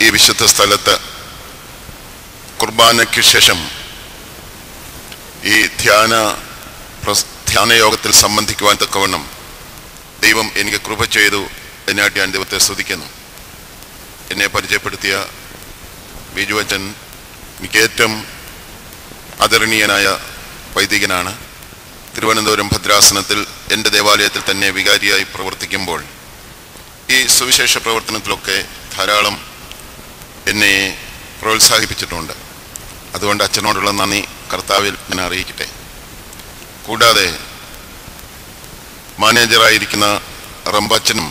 ഈ വിശുദ്ധ സ്ഥലത്ത് കുർബാനയ്ക്ക് ശേഷം ഈ ധ്യാനയോഗത്തിൽ സംബന്ധിക്കുവാൻ തക്കവണ്ണം ദൈവം എനിക്ക് കൃപ ചെയ്തു. അതിനായിട്ട് ഞാൻ ദൈവത്തെ സ്തുതിക്കുന്നു. എന്നെ പരിചയപ്പെടുത്തിയ ബിജു അച്ഛൻ എനിക്ക് ഏറ്റവും ആദരണീയനായ വൈദികനാണ്. തിരുവനന്തപുരം ഭദ്രാസനത്തിൽ എൻ്റെ ദേവാലയത്തിൽ തന്നെ വികാരിയായി പ്രവർത്തിക്കുമ്പോൾ ഈ സുവിശേഷ പ്രവർത്തനത്തിലൊക്കെ ധാരാളം എന്നെ പ്രോത്സാഹിപ്പിച്ചിട്ടുണ്ട്. അതുകൊണ്ട് അച്ഛനോടുള്ള നന്ദി കർത്താവിൽ ഞാൻ അറിയിക്കട്ടെ. കൂടാതെ മാനേജറായിരിക്കുന്ന റംബാച്ചനും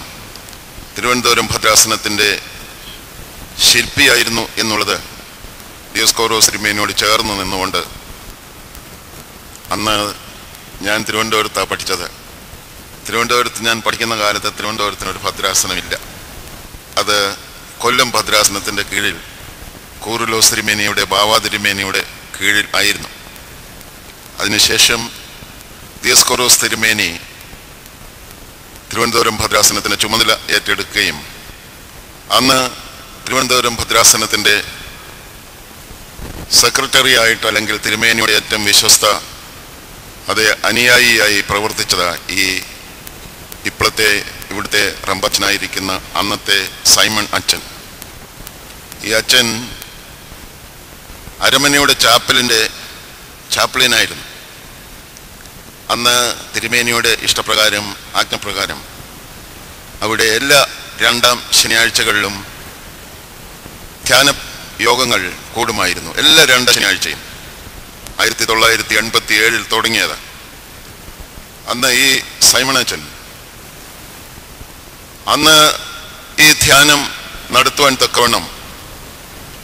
തിരുവനന്തപുരം ഭദ്രാസനത്തിൻ്റെ ശില്പിയായിരുന്നു എന്നുള്ളത് ദിയോസ്കോറോസ് തിരുമേനിയോട് ചേർന്ന് നിന്നുകൊണ്ട്, അന്ന് ഞാൻ തിരുവനന്തപുരത്താണ് പഠിച്ചത്. തിരുവനന്തപുരത്ത് ഞാൻ പഠിക്കുന്ന കാലത്ത് തിരുവനന്തപുരത്തിനൊരു ഭദ്രാസനമില്ല. അത് കൊല്ലം ഭദ്രാസനത്തിൻ്റെ കീഴിൽ കൂറുലോസ് തിരുമേനിയുടെ ബാവാ തിരുമേനിയുടെ കീഴിൽ ആയിരുന്നു. അതിനുശേഷം ദിയോസ്കോറോസ് തിരുമേനി തിരുവനന്തപുരം ഭദ്രാസനത്തിന് ചുമതല ഏറ്റെടുക്കുകയും അന്ന് തിരുവനന്തപുരം ഭദ്രാസനത്തിൻ്റെ സെക്രട്ടറി ആയിട്ട്, അല്ലെങ്കിൽ തിരുമേനിയുടെ ഏറ്റവും വിശ്വസ്ത അതേ അനുയായിയായി പ്രവർത്തിച്ചത് ഇവിടുത്തെ റംബച്ചനായിരിക്കുന്ന അന്നത്തെ സൈമൺ അച്ഛൻ. ഈ അച്ഛൻ അരമനയുടെ ചാപ്ലിനായിരുന്നു. അന്ന് തിരുമേനിയുടെ ഇഷ്ടപ്രകാരം, ആജ്ഞപ്രകാരം അവിടെ എല്ലാ രണ്ടാം ശനിയാഴ്ചകളിലും ധ്യാന യോഗങ്ങൾ കൂടുമായിരുന്നു. എല്ലാ രണ്ടാം ശനിയാഴ്ചയും 1987 തുടങ്ങിയത്. അന്ന് ഈ സൈമണച്ചൻ അന്ന് ഈ ധ്യാനം നടത്തുവാൻ തക്കവണ്ണം,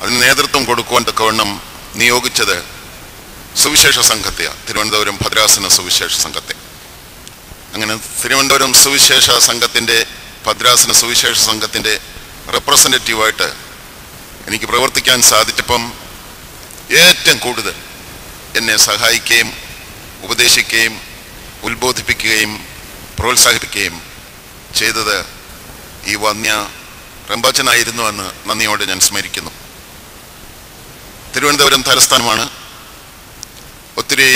അതിന് നേതൃത്വം കൊടുക്കുവാൻ തക്കവണ്ണം നിയോഗിച്ചത് സുവിശേഷ സംഘത്തെയാണ്, തിരുവനന്തപുരം ഭദ്രാസന സുവിശേഷ സംഘത്തെ. അങ്ങനെ തിരുവനന്തപുരം സുവിശേഷ സംഘത്തിൻ്റെ, ഭദ്രാസന സുവിശേഷ സംഘത്തിൻ്റെ റെപ്രസെൻറ്റേറ്റീവായിട്ട് എനിക്ക് പ്രവർത്തിക്കാൻ സാധിച്ചപ്പം ഏറ്റവും കൂടുതൽ എന്നെ സഹായിക്കുകയും ഉപദേശിക്കുകയും ഉത്ബോധിപ്പിക്കുകയും പ്രോത്സാഹിപ്പിക്കുകയും ചെയ്തത് ഈ വന്യ റംബാച്ചനായിരുന്നു എന്ന് നന്ദിയോടെ ഞാൻ സ്മരിക്കുന്നു. തിരുവനന്തപുരം തലസ്ഥാനമാണ്, ഒത്തിരി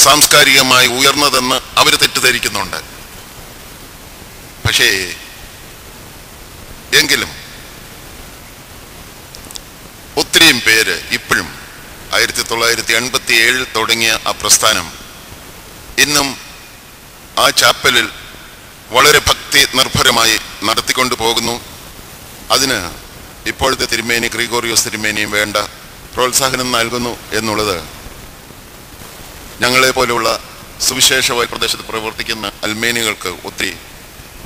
സാംസ്കാരികമായി ഉയർന്നതെന്ന് അവർ തെറ്റിദ്ധരിക്കുന്നുണ്ട്. പക്ഷേ എങ്കിലും ഒത്തിരിയും പേര് ഇപ്പോഴും 1987 തുടങ്ങിയ ആ പ്രസ്ഥാനം ഇന്നും ആ ചാപ്പലിൽ വളരെ ഭക്തി നിർഭരമായി നടത്തിക്കൊണ്ടു പോകുന്നു. അതിന് ഇപ്പോഴത്തെ തിരുമേനി ഗ്രിഗോറിയോസ് തിരുമേനിയും വേണ്ട പ്രോത്സാഹനം നൽകുന്നു എന്നുള്ളത് ഞങ്ങളെ പോലെയുള്ള സുവിശേഷമായ പ്രദേശത്ത് പ്രവർത്തിക്കുന്ന അൽമേനികൾക്ക് ഒത്തിരി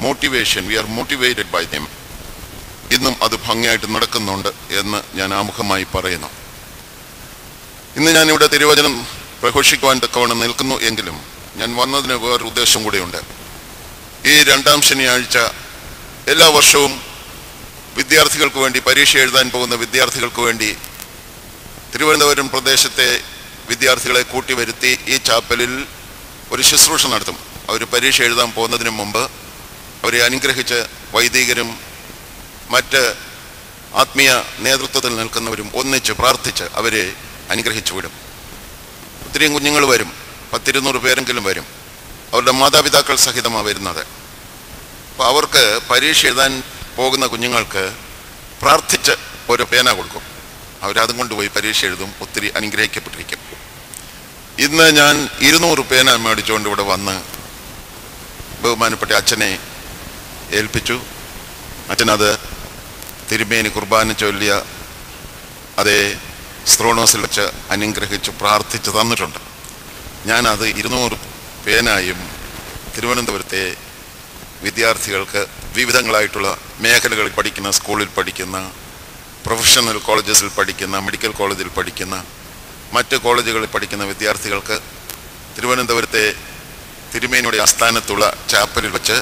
motivation, we are motivated by them. ഇന്നും അത് ഭംഗിയായിട്ട് നടക്കുന്നുണ്ട് എന്ന് ഞാൻ ആമുഖമായി പറയുന്നു. ഇന്ന് ഞാനിവിടെ തിരുവചനം പ്രഘോഷിക്കുവാൻ തക്കവണ്ണം നിൽക്കുന്നു എങ്കിലും ഞാൻ വന്നതിന് വേറൊരു ഉദ്ദേശം കൂടെയുണ്ട്. ഈ രണ്ടാം ശനിയാഴ്ച എല്ലാ വർഷവും വിദ്യാർത്ഥികൾക്ക് വേണ്ടി, പരീക്ഷ എഴുതാൻ പോകുന്ന വിദ്യാർത്ഥികൾക്ക് വേണ്ടി തിരുവനന്തപുരം പ്രദേശത്തെ വിദ്യാർത്ഥികളെ കൂട്ടിവരുത്തി ഈ ചാപ്പലിൽ ഒരു ശുശ്രൂഷ നടത്തും. അവർ പരീക്ഷ എഴുതാൻ പോകുന്നതിന് മുമ്പ് അവരെ അനുഗ്രഹിച്ച് വൈദികരും മറ്റ് ആത്മീയ നേതൃത്വത്തിൽ നിൽക്കുന്നവരും ഒന്നിച്ച് പ്രാർത്ഥിച്ച് അവരെ അനുഗ്രഹിച്ചു വിടും. ഒത്തിരിയും കുഞ്ഞുങ്ങൾ വരും, 10-200 പേരെങ്കിലും വരും. അവരുടെ മാതാപിതാക്കൾ സഹിതമാണ് വരുന്നത്. അപ്പോൾ അവർക്ക് പരീക്ഷ എഴുതാൻ പോകുന്ന കുഞ്ഞുങ്ങൾക്ക് പ്രാർത്ഥിച്ച് ഒരു പേന കൊടുക്കും. അവരതും കൊണ്ടുപോയി പരീക്ഷ എഴുതും. ഒത്തിരി അനുഗ്രഹിക്കപ്പെട്ടിരിക്കും. ഇന്ന് ഞാൻ 200 പേന മേടിച്ചുകൊണ്ട് ഇവിടെ വന്ന് ബഹുമാനപ്പെട്ട അച്ഛനെ ഏൽപ്പിച്ചു. അച്ഛനത് തിരുമേനി കുർബാന ചൊല്ലിയ അതേ സ്ത്രോണോസിൽ വെച്ച് അനുഗ്രഹിച്ച് പ്രാർത്ഥിച്ച് തന്നിട്ടുണ്ട്. ഞാനത് 200 പേനായും തിരുവനന്തപുരത്തെ വിദ്യാർത്ഥികൾക്ക് വിവിധങ്ങളായിട്ടുള്ള മേഖലകളിൽ പഠിക്കുന്ന, സ്കൂളിൽ പഠിക്കുന്ന, പ്രൊഫഷണൽ കോളേജസിൽ പഠിക്കുന്ന, മെഡിക്കൽ കോളേജിൽ പഠിക്കുന്ന, മറ്റ് കോളേജുകളിൽ പഠിക്കുന്ന വിദ്യാർത്ഥികൾക്ക് തിരുവനന്തപുരത്തെ തിരുമേനിയുടെ ആസ്ഥാനത്തുള്ള ചാപ്പലിൽ വെച്ച്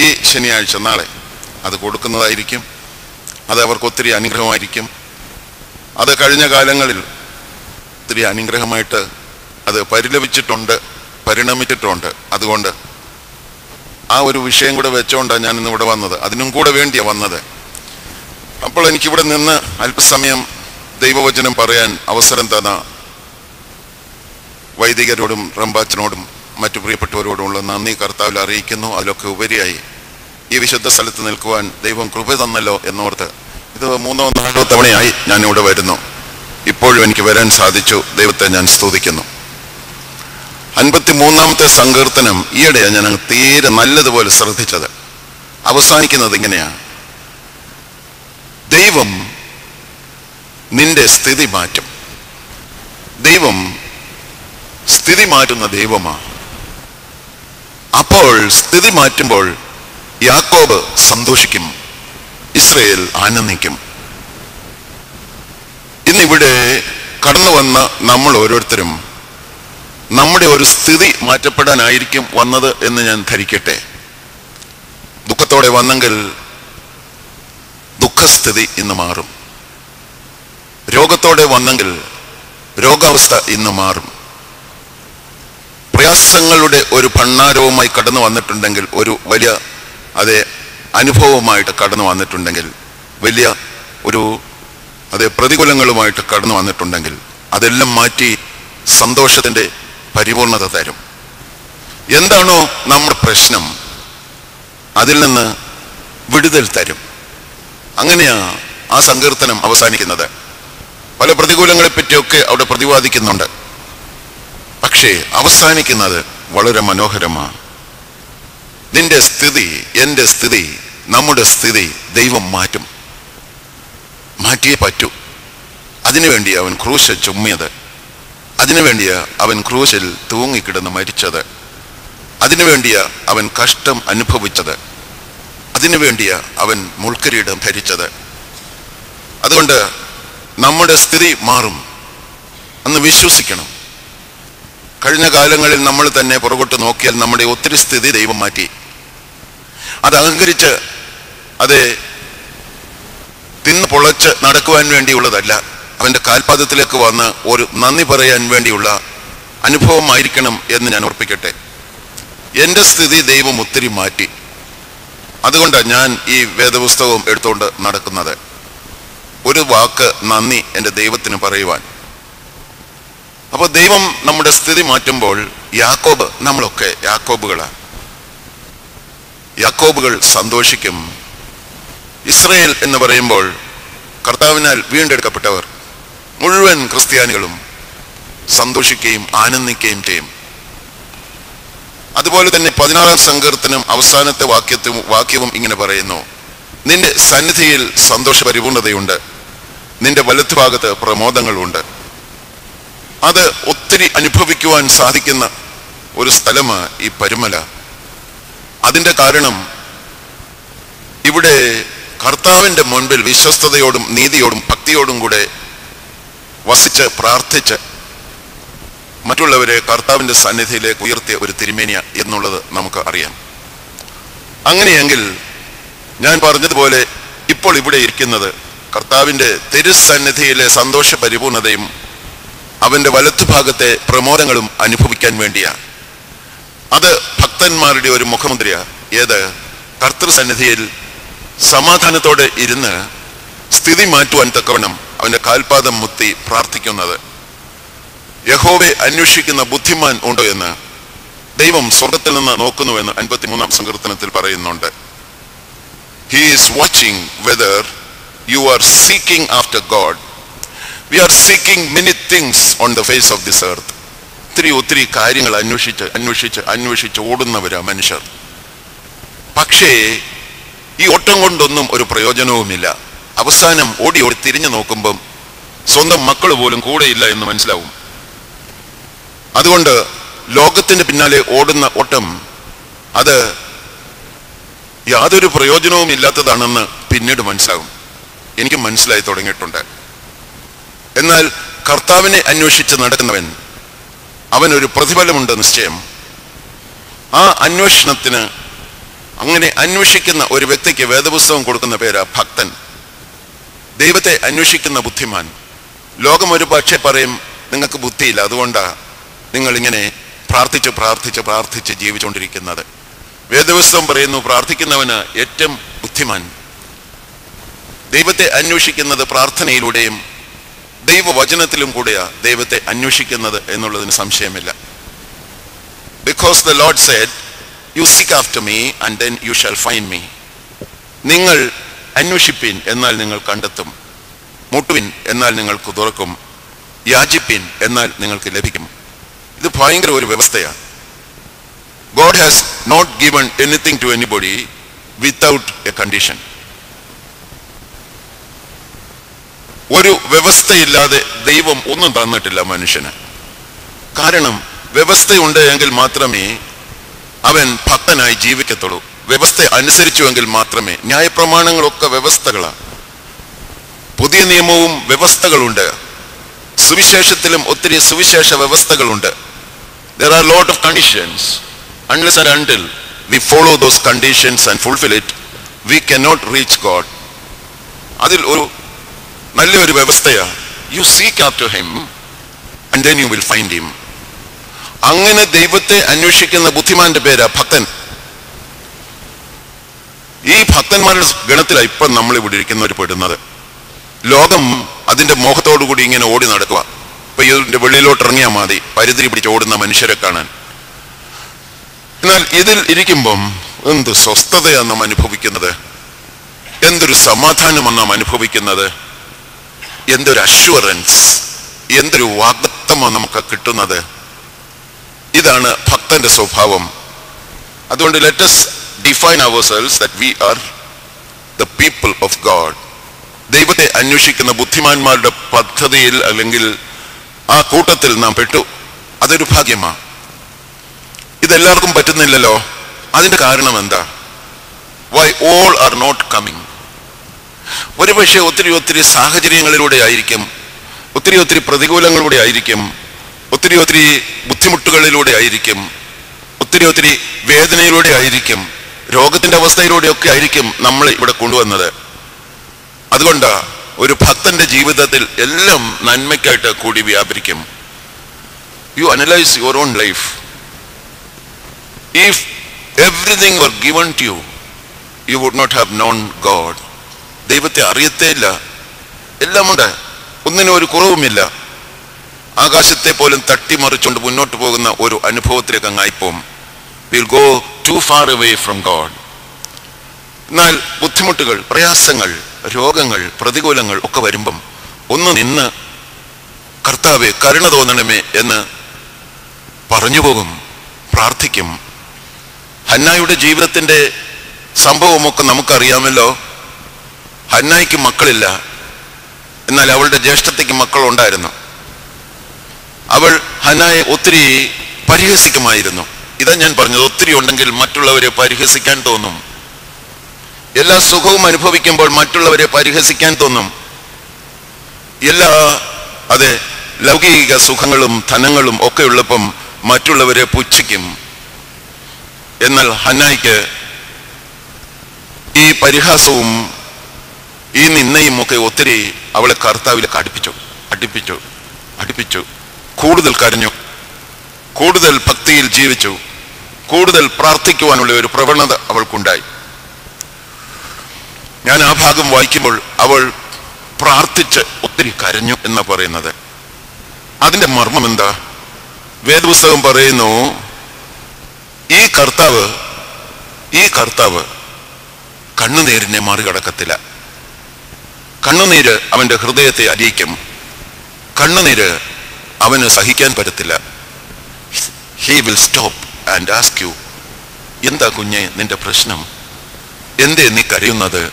ഈ ശനിയാഴ്ച നാളെ അത് കൊടുക്കുന്നതായിരിക്കും. അത് അവർക്ക് ഒത്തിരി അനുഗ്രഹമായിരിക്കും. അത് കഴിഞ്ഞ കാലങ്ങളിൽ ഒത്തിരി അനുഗ്രഹമായിട്ട് അത് പരിണമിച്ചിട്ടുണ്ട്. അതുകൊണ്ട് ആ ഒരു വിഷയം കൂടെ വെച്ചുകൊണ്ടാണ് ഞാൻ ഇന്നിവിടെ വന്നത്. അതിനും കൂടെ വേണ്ടിയാണ് വന്നത്. അപ്പോൾ എനിക്കിവിടെ നിന്ന് അല്പസമയം ദൈവവചനം പറയാൻ അവസരം തന്ന വൈദികരോടും റംബാച്ചനോടും മറ്റു പ്രിയപ്പെട്ടവരോടുമുള്ള നന്ദി കർത്താവിൽ അറിയിക്കുന്നു. അതിലൊക്കെ ഉപരിയായി ഈ വിശുദ്ധ സ്ഥലത്ത് നിൽക്കുവാൻ ദൈവം കൃപ തന്നല്ലോ എന്നോർത്ത്, ഇത് 3-4 തവണയായി ഞാനിവിടെ വരുന്നു. ഇപ്പോഴും എനിക്ക് വരാൻ സാധിച്ചു. ദൈവത്തെ ഞാൻ സ്തുതിക്കുന്നു. 53-ാമത്തെ സങ്കീർത്തനം ഈയിടെയാണ് ഞാൻ തീരെ നല്ലതുപോലെ ശ്രദ്ധിച്ചത്. അവസാനിക്കുന്നത് ഇങ്ങനെയാണ്: ദൈവം നിന്റെ സ്ഥിതി മാറ്റും. ദൈവം സ്ഥിതി മാറ്റുന്ന ദൈവമാണ്. അപ്പോൾ സ്ഥിതി മാറ്റുമ്പോൾ യാക്കോബ് സന്തോഷിക്കും, ഇസ്രായേൽ ആനന്ദിക്കും. ഇന്നിവിടെ കടന്നു വന്ന നമ്മൾ ഓരോരുത്തരും നമ്മുടെ ഒരു സ്ഥിതി മാറ്റപ്പെടാനായിരിക്കും വന്നത് എന്ന് ഞാൻ ധരിക്കട്ടെ. ദുഃഖത്തോടെ വന്നെങ്കിൽ ദുഃഖസ്ഥിതി ഇന്ന് മാറും. രോഗത്തോടെ വന്നെങ്കിൽ രോഗാവസ്ഥ ഇന്ന് മാറും. പ്രയാസങ്ങളുടെ ഒരു ഭണ്ഡാരവുമായി കടന്നു വന്നിട്ടുണ്ടെങ്കിൽ, ഒരു വലിയ അനുഭവമായിട്ട് കടന്നു വന്നിട്ടുണ്ടെങ്കിൽ, വലിയ ഒരു പ്രതികൂലങ്ങളുമായിട്ട് കടന്നു വന്നിട്ടുണ്ടെങ്കിൽ, അതെല്ലാം മാറ്റി സന്തോഷത്തിൻ്റെ പരിപൂർണത തരും. എന്താണോ നമ്മുടെ പ്രശ്നം, അതിൽ നിന്ന് വിടുതൽ തരും. അങ്ങനെയാ ആ സങ്കീർത്തനം അവസാനിക്കുന്നത്. പല പ്രതികൂലങ്ങളെ പറ്റിയൊക്കെ അവിടെ പ്രതിപാദിക്കുന്നുണ്ട്. പക്ഷേ അവസാനിക്കുന്നത് വളരെ മനോഹരമാണ്. നിന്റെ സ്ഥിതി, എൻ്റെ സ്ഥിതി, നമ്മുടെ സ്ഥിതി ദൈവം മാറ്റും. മാറ്റിയേ പറ്റൂ. അതിനുവേണ്ടി അവൻ ക്രൂശ് ചുമ്മിയത്, അതിനുവേണ്ടിയ അവൻ ക്രൂശിൽ തൂങ്ങിക്കിടന്ന് മരിച്ചത്, അതിനുവേണ്ടിയ അവൻ കഷ്ടം അനുഭവിച്ചത്, അതിനുവേണ്ടിയ അവൻ മുൾക്കിരീടം ധരിച്ചത്. അതുകൊണ്ട് നമ്മുടെ സ്ഥിതി മാറും എന്ന് വിശ്വസിക്കണം. കഴിഞ്ഞ കാലങ്ങളിൽ നമ്മൾ തന്നെ പുറകോട്ട് നോക്കിയാൽ നമ്മുടെ ഒത്തിരി സ്ഥിതി ദൈവം മാറ്റി. അത് അഹങ്കരിച്ച് തിന്ന് പൊളച്ച് നടക്കുവാൻ വേണ്ടിയുള്ളതല്ല, അവൻ്റെ കാൽപാദത്തിലേക്ക് വന്ന് ഒരു നന്ദി പറയാൻ വേണ്ടിയുള്ള അനുഭവമായിരിക്കണം എന്ന് ഞാൻ ഓർപ്പിക്കട്ടെ. എൻ്റെ സ്ഥിതി ദൈവം ഒത്തിരി മാറ്റി. അതുകൊണ്ടാണ് ഞാൻ ഈ വേദപുസ്തകം എടുത്തുകൊണ്ട് നടക്കുന്നത്. ഒരു വാക്ക് നന്ദി എൻ്റെ ദൈവത്തിന് പറയുവാൻ. അപ്പോൾ ദൈവം നമ്മുടെ സ്ഥിതി മാറ്റുമ്പോൾ യാക്കോബ്, നമ്മളൊക്കെ യാക്കോബുകൾ സന്തോഷിക്കും. ഇസ്രായേൽ എന്ന് പറയുമ്പോൾ കർത്താവിനാൽ വീണ്ടെടുക്കപ്പെട്ടവർ മുഴുവൻ ക്രിസ്ത്യാനികളും സന്തോഷിക്കുകയും ആനന്ദിക്കുകയും ചെയ്യും. അതുപോലെ തന്നെ 16-ാം സങ്കീർത്തനം അവസാനത്തെ വാക്യവും ഇങ്ങനെ പറയുന്നു: നിന്റെ സന്നിധിയിൽ സന്തോഷ പരിപൂർണതയുണ്ട്, നിന്റെ വലത്തുഭാഗത്ത് പ്രമോദങ്ങളുണ്ട്. അത് ഒത്തിരി അനുഭവിക്കുവാൻ സാധിക്കുന്ന ഒരു സ്ഥലമാണ് ഈ പരുമല. അതിൻ്റെ കാരണം ഇവിടെ കർത്താവിൻ്റെ മുൻപിൽ വിശ്വസ്തയോടും നീതിയോടും ഭക്തിയോടും കൂടെ വസിച്ച് പ്രാർത്ഥിച്ച് മറ്റുള്ളവരെ കർത്താവിൻ്റെ സന്നിധിയിലേക്ക് ഉയർത്തിയ ഒരു തിരുമേനിയ എന്നുള്ളത് നമുക്ക് അറിയാം. അങ്ങനെയെങ്കിൽ ഞാൻ പറഞ്ഞതുപോലെ ഇപ്പോൾ ഇവിടെ ഇരിക്കുന്നത് കർത്താവിൻ്റെ തിരുസന്നിധിയിലെ സന്തോഷ പരിപൂർണതയും അവൻ്റെ വലത്തുഭാഗത്തെ പ്രമോദങ്ങളും അനുഭവിക്കാൻ വേണ്ടിയാണ്. അത് ഭക്തന്മാരുടെ ഒരു മുഖമുദ്രയാണ്. ഏത്? കർത്തൃസന്നിധിയിൽ സമാധാനത്തോടെ ഇരുന്ന് സ്ഥിതി മാറ്റുവാൻ തക്കവണ്ണം അവൻ്റെ കാൽപാദം മുത്തി പ്രാർത്ഥിക്കുന്നത്. യഹോവയെ അന്വേഷിക്കുന്ന ബുദ്ധിമാൻ ഉണ്ടോ എന്ന് ദൈവം സ്വർഗത്തിൽ നിന്ന് നോക്കുന്നുവെന്ന് 53-ാം സങ്കീർത്തനത്തിൽ പറയുന്നുണ്ട്. He is watching whether you are seeking after God. We are seeking many things on the face of this earth. ഒത്തിരി കാര്യങ്ങൾ അന്വേഷിച്ച് ഓടുന്നവരാ മനുഷ്യർ. പക്ഷേ ഈ ഓട്ടം കൊണ്ടൊന്നും ഒരു പ്രയോജനവുമില്ല. അവസാനം ഓടി തിരിഞ്ഞു നോക്കുമ്പം സ്വന്തം മക്കൾ പോലും കൂടെയില്ല എന്ന് മനസ്സിലാവും. അതുകൊണ്ട് ലോകത്തിന്റെ പിന്നാലെ ഓടുന്ന ഓട്ടം അത് യാതൊരു പ്രയോജനവും ഇല്ലാത്തതാണെന്ന് പിന്നീട് മനസ്സിലാകും. എനിക്ക് മനസ്സിലായി തുടങ്ങിയിട്ടുണ്ട്. എന്നാൽ കർത്താവിനെ അന്വേഷിച്ച് നടക്കുന്നവൻ, അവനൊരു പ്രതിഫലമുണ്ട് നിശ്ചയം. ആ അന്വേഷണത്തിന്, അങ്ങനെ അന്വേഷിക്കുന്ന ഒരു വ്യക്തിക്ക് വേദപുസ്തകം കൊടുക്കുന്ന പേരാ ഭക്തൻ. ദൈവത്തെ അന്വേഷിക്കുന്ന ബുദ്ധിമാൻ. ലോകം ഒരു പക്ഷേ പറയും നിങ്ങൾക്ക് ബുദ്ധിയില്ല, അതുകൊണ്ടാണ് നിങ്ങളിങ്ങനെ പ്രാർത്ഥിച്ച് ജീവിച്ചുകൊണ്ടിരിക്കുന്നത്. വേദപുസ്തകം പറയുന്നു പ്രാർത്ഥിക്കുന്നവന് ഏറ്റവും ബുദ്ധിമാൻ. ദൈവത്തെ അന്വേഷിക്കുന്നത് പ്രാർത്ഥനയിലൂടെയും ദൈവവചനത്തിലും കൂടെയാ ദൈവത്തെ അന്വേഷിക്കുന്നത് എന്നുള്ളതിന് സംശയമില്ല. Because the Lord said, you seek after me and then you shall find me. നിങ്ങൾ അന്വേഷിപ്പിൻ എന്നാൽ നിങ്ങൾ കണ്ടെത്തും, മുട്ടുവിൻ എന്നാൽ നിങ്ങൾക്ക് തുറക്കും, യാചിപ്പിൻ എന്നാൽ നിങ്ങൾക്ക് ലഭിക്കും. ഇത് ഭയങ്കര ഒരു വ്യവസ്ഥയാണ്. God has not given anything to anybody without a condition. ഒരു വ്യവസ്ഥയില്ലാതെ ദൈവം ഒന്നും തന്നിട്ടില്ല മനുഷ്യന്. കാരണം വ്യവസ്ഥയുണ്ട് എങ്കിൽ മാത്രമേ അവൻ ഭക്തനായി ജീവിക്കത്തുള്ളൂ. വ്യവസ്ഥ അനുസരിച്ചുവെങ്കിൽ മാത്രമേ. ന്യായപ്രമാണങ്ങളൊക്കെ വ്യവസ്ഥകളാണ്. പുതിയ നിയമവും വ്യവസ്ഥകളുണ്ട്. സുവിശേഷത്തിലും ഒത്തിരി സുവിശേഷ വ്യവസ്ഥകളുണ്ട്. There are a lot of conditions. Unless and until we follow those conditions and fulfill it, we cannot reach God. അതിൽ ഒരു നല്ലൊരു വ്യവസ്ഥയാണ്. You seek after him and then you will find him. അങ്ങനെ ദൈവത്തെ അന്വേഷിക്കുന്ന ബുദ്ധിമാന്റെ പേരാ ഭക്തൻ. ഈ ഭക്തന്മാരുടെ ഗണത്തിലാണ് ഇപ്പം നമ്മൾ ഇവിടെ ഇരിക്കുന്നവർ പെടുന്നത്. ലോകം അതിന്റെ മോഹത്തോടുകൂടി ഇങ്ങനെ ഓടി നടക്കുക. ഇപ്പൊ ഇതിന്റെ വെളിയിലോട്ട് ഇറങ്ങിയാൽ മതി പരിധി പിടിച്ച് ഓടുന്ന മനുഷ്യരെ കാണാൻ. എന്നാൽ ഇതിൽ ഇരിക്കുമ്പം എന്ത് സ്വസ്ഥതയാണ് നാം അനുഭവിക്കുന്നത്, എന്തൊരു സമാധാനമാണ് നാം അനുഭവിക്കുന്നത്, എന്തൊരു അഷ്വറൻസ്, എന്തൊരു വാഗ്ദത്തമാണ് നമുക്ക് കിട്ടുന്നത്. ഇതാണ് ഭക്തന്റെ സ്വഭാവം. അതുകൊണ്ട് let us define ourselves that we are the people of God. ദൈവത്തെ അന്വേഷിക്കുന്ന ബുദ്ധിമാന്മാരുടെ പദ്ധതിയിൽ അല്ലെങ്കിൽ ആ കൂട്ടത്തിൽ നാം പെട്ടു. അതൊരു ഭാഗ്യമാണ്. ഇതെല്ലാവർക്കും പറ്റുന്നില്ലല്ലോ. അതിന്റെ കാരണം എന്താ? Why all are not coming? ഒരുപക്ഷെ ഒത്തിരി സാഹചര്യങ്ങളിലൂടെ ആയിരിക്കും, ഒത്തിരി പ്രതികൂലങ്ങളിലൂടെ ആയിരിക്കും, ഒത്തിരി ബുദ്ധിമുട്ടുകളിലൂടെ ആയിരിക്കും, ഒത്തിരി വേദനയിലൂടെ ആയിരിക്കും, രോഗത്തിന്റെ അവസ്ഥയിലൂടെയൊക്കെ ആയിരിക്കും നമ്മൾ ഇവിടെ കൊണ്ടുവന്നത്. അതുകൊണ്ട് ഒരു ഭക്തന്റെ ജീവിതത്തിൽ എല്ലാം നന്മയ്ക്കായിട്ട് കൂടി വ്യാപരിക്കും. You analyse your own life. If everything were given to you, you would not have known God. ദൈവത്തെ അറിയത്തേയില്ല. എല്ലാമുണ്ട്, ഒന്നിനും ഒരു കുറവുമില്ല. ആകാശത്തെ പോലും തട്ടിമറിച്ചുകൊണ്ട് മുന്നോട്ട് പോകുന്ന ഒരു അനുഭവത്തിലേക്ക് അങ്ങായിപ്പോവും. Will go too far away from God. എന്നാൽ ബുദ്ധിമുട്ടുകൾ, പ്രയാസങ്ങൾ, രോഗങ്ങൾ, പ്രതികൂലങ്ങൾ ഒക്കെ വരുമ്പം ഒന്ന് നിന്ന് കർത്താവേ കരുണ തോന്നണമേ എന്ന് പറഞ്ഞു പോകും, പ്രാർത്ഥിക്കും. ഹന്നായുടെ ജീവിതത്തിന്റെ സംഭവമൊക്കെ നമുക്കറിയാമല്ലോ. ഹന്നായ്ക്ക് മക്കളില്ല, എന്നാൽ അവളുടെ ജ്യേഷ്ഠത്തിക്ക് മക്കളുണ്ടായിരുന്നു. അവൾ ഹന്നായെ ഒത്തിരി പരിഹസിക്കുമായിരുന്നു. ഇതാ ഞാൻ പറഞ്ഞത്, ഒത്തിരി ഉണ്ടെങ്കിൽ മറ്റുള്ളവരെ പരിഹസിക്കാൻ തോന്നും. എല്ലാ സുഖവും അനുഭവിക്കുമ്പോൾ മറ്റുള്ളവരെ പരിഹസിക്കാൻ തോന്നും. അതെ, ലൗകിക സുഖങ്ങളും ധനങ്ങളും ഒക്കെ ഉള്ളപ്പം മറ്റുള്ളവരെ പുച്ഛിക്കും. എന്നാൽ ഹന്നായ്ക്ക് ഈ പരിഹാസവും ഈ നിന്ദയും ഒക്കെ ഒത്തിരി അവളെ കർത്താവിലേക്ക് അടുപ്പിച്ചു. കൂടുതൽ കരഞ്ഞു, കൂടുതൽ ഭക്തിയിൽ ജീവിച്ചു, കൂടുതൽ പ്രാർത്ഥിക്കുവാനുള്ള ഒരു പ്രവണത അവൾക്കുണ്ടായി. ഞാൻ ആ ഭാഗം വായിക്കുമ്പോൾ അവൾ പ്രാർത്ഥിച്ച് ഒത്തിരി കരഞ്ഞു എന്ന് പറയുന്നത്, അതിന്റെ മർമ്മം എന്താ? വേദപുസ്തകം പറയുന്നു, ഈ കർത്താവ് കണ്ണുനീരിനെ മറികടക്കത്തില്ല. കണ്ണുനീര് അവന്റെ ഹൃദയത്തെ അലിയിക്കും. കണ്ണുനീര് അവന് സഹിക്കാൻ പറ്റത്തില്ല. He will stop and ask you, എന്താ കുഞ്ഞെ നിന്റെ പ്രശ്നം? എന്തേ നീ കരയുന്നത്?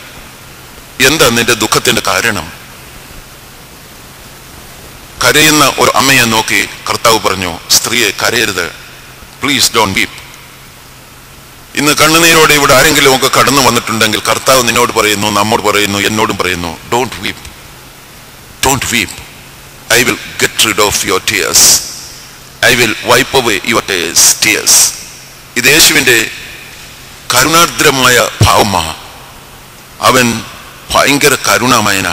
എന്താ നിന്റെ ദുഃഖത്തിന്റെ കാരണം? കരയുന്ന ഒരു അമ്മയെ നോക്കി കർത്താവ് പറഞ്ഞു, സ്ത്രീയെ കരയരുത്, പ്ലീസ് ഡോണ്ട് വീപ്പ്. ഇന്ന് കണ്ണുനീരോടെ ഇവിടെ ആരെങ്കിലും ഒക്കെ കടന്നു വന്നിട്ടുണ്ടെങ്കിൽ കർത്താവ് നിന്നോട് പറയുന്നു, നമ്മോട് പറയുന്നു, എന്നോടും പറയുന്നു, don't വീപ്പ്. I will get rid of your tears. I will wipe away your tears. ഇത് യേശുവിന്റെ കരുണാർദ്രമായ ഭാവമാണ്. അവൻ ഭയങ്കര കരുണാമയന.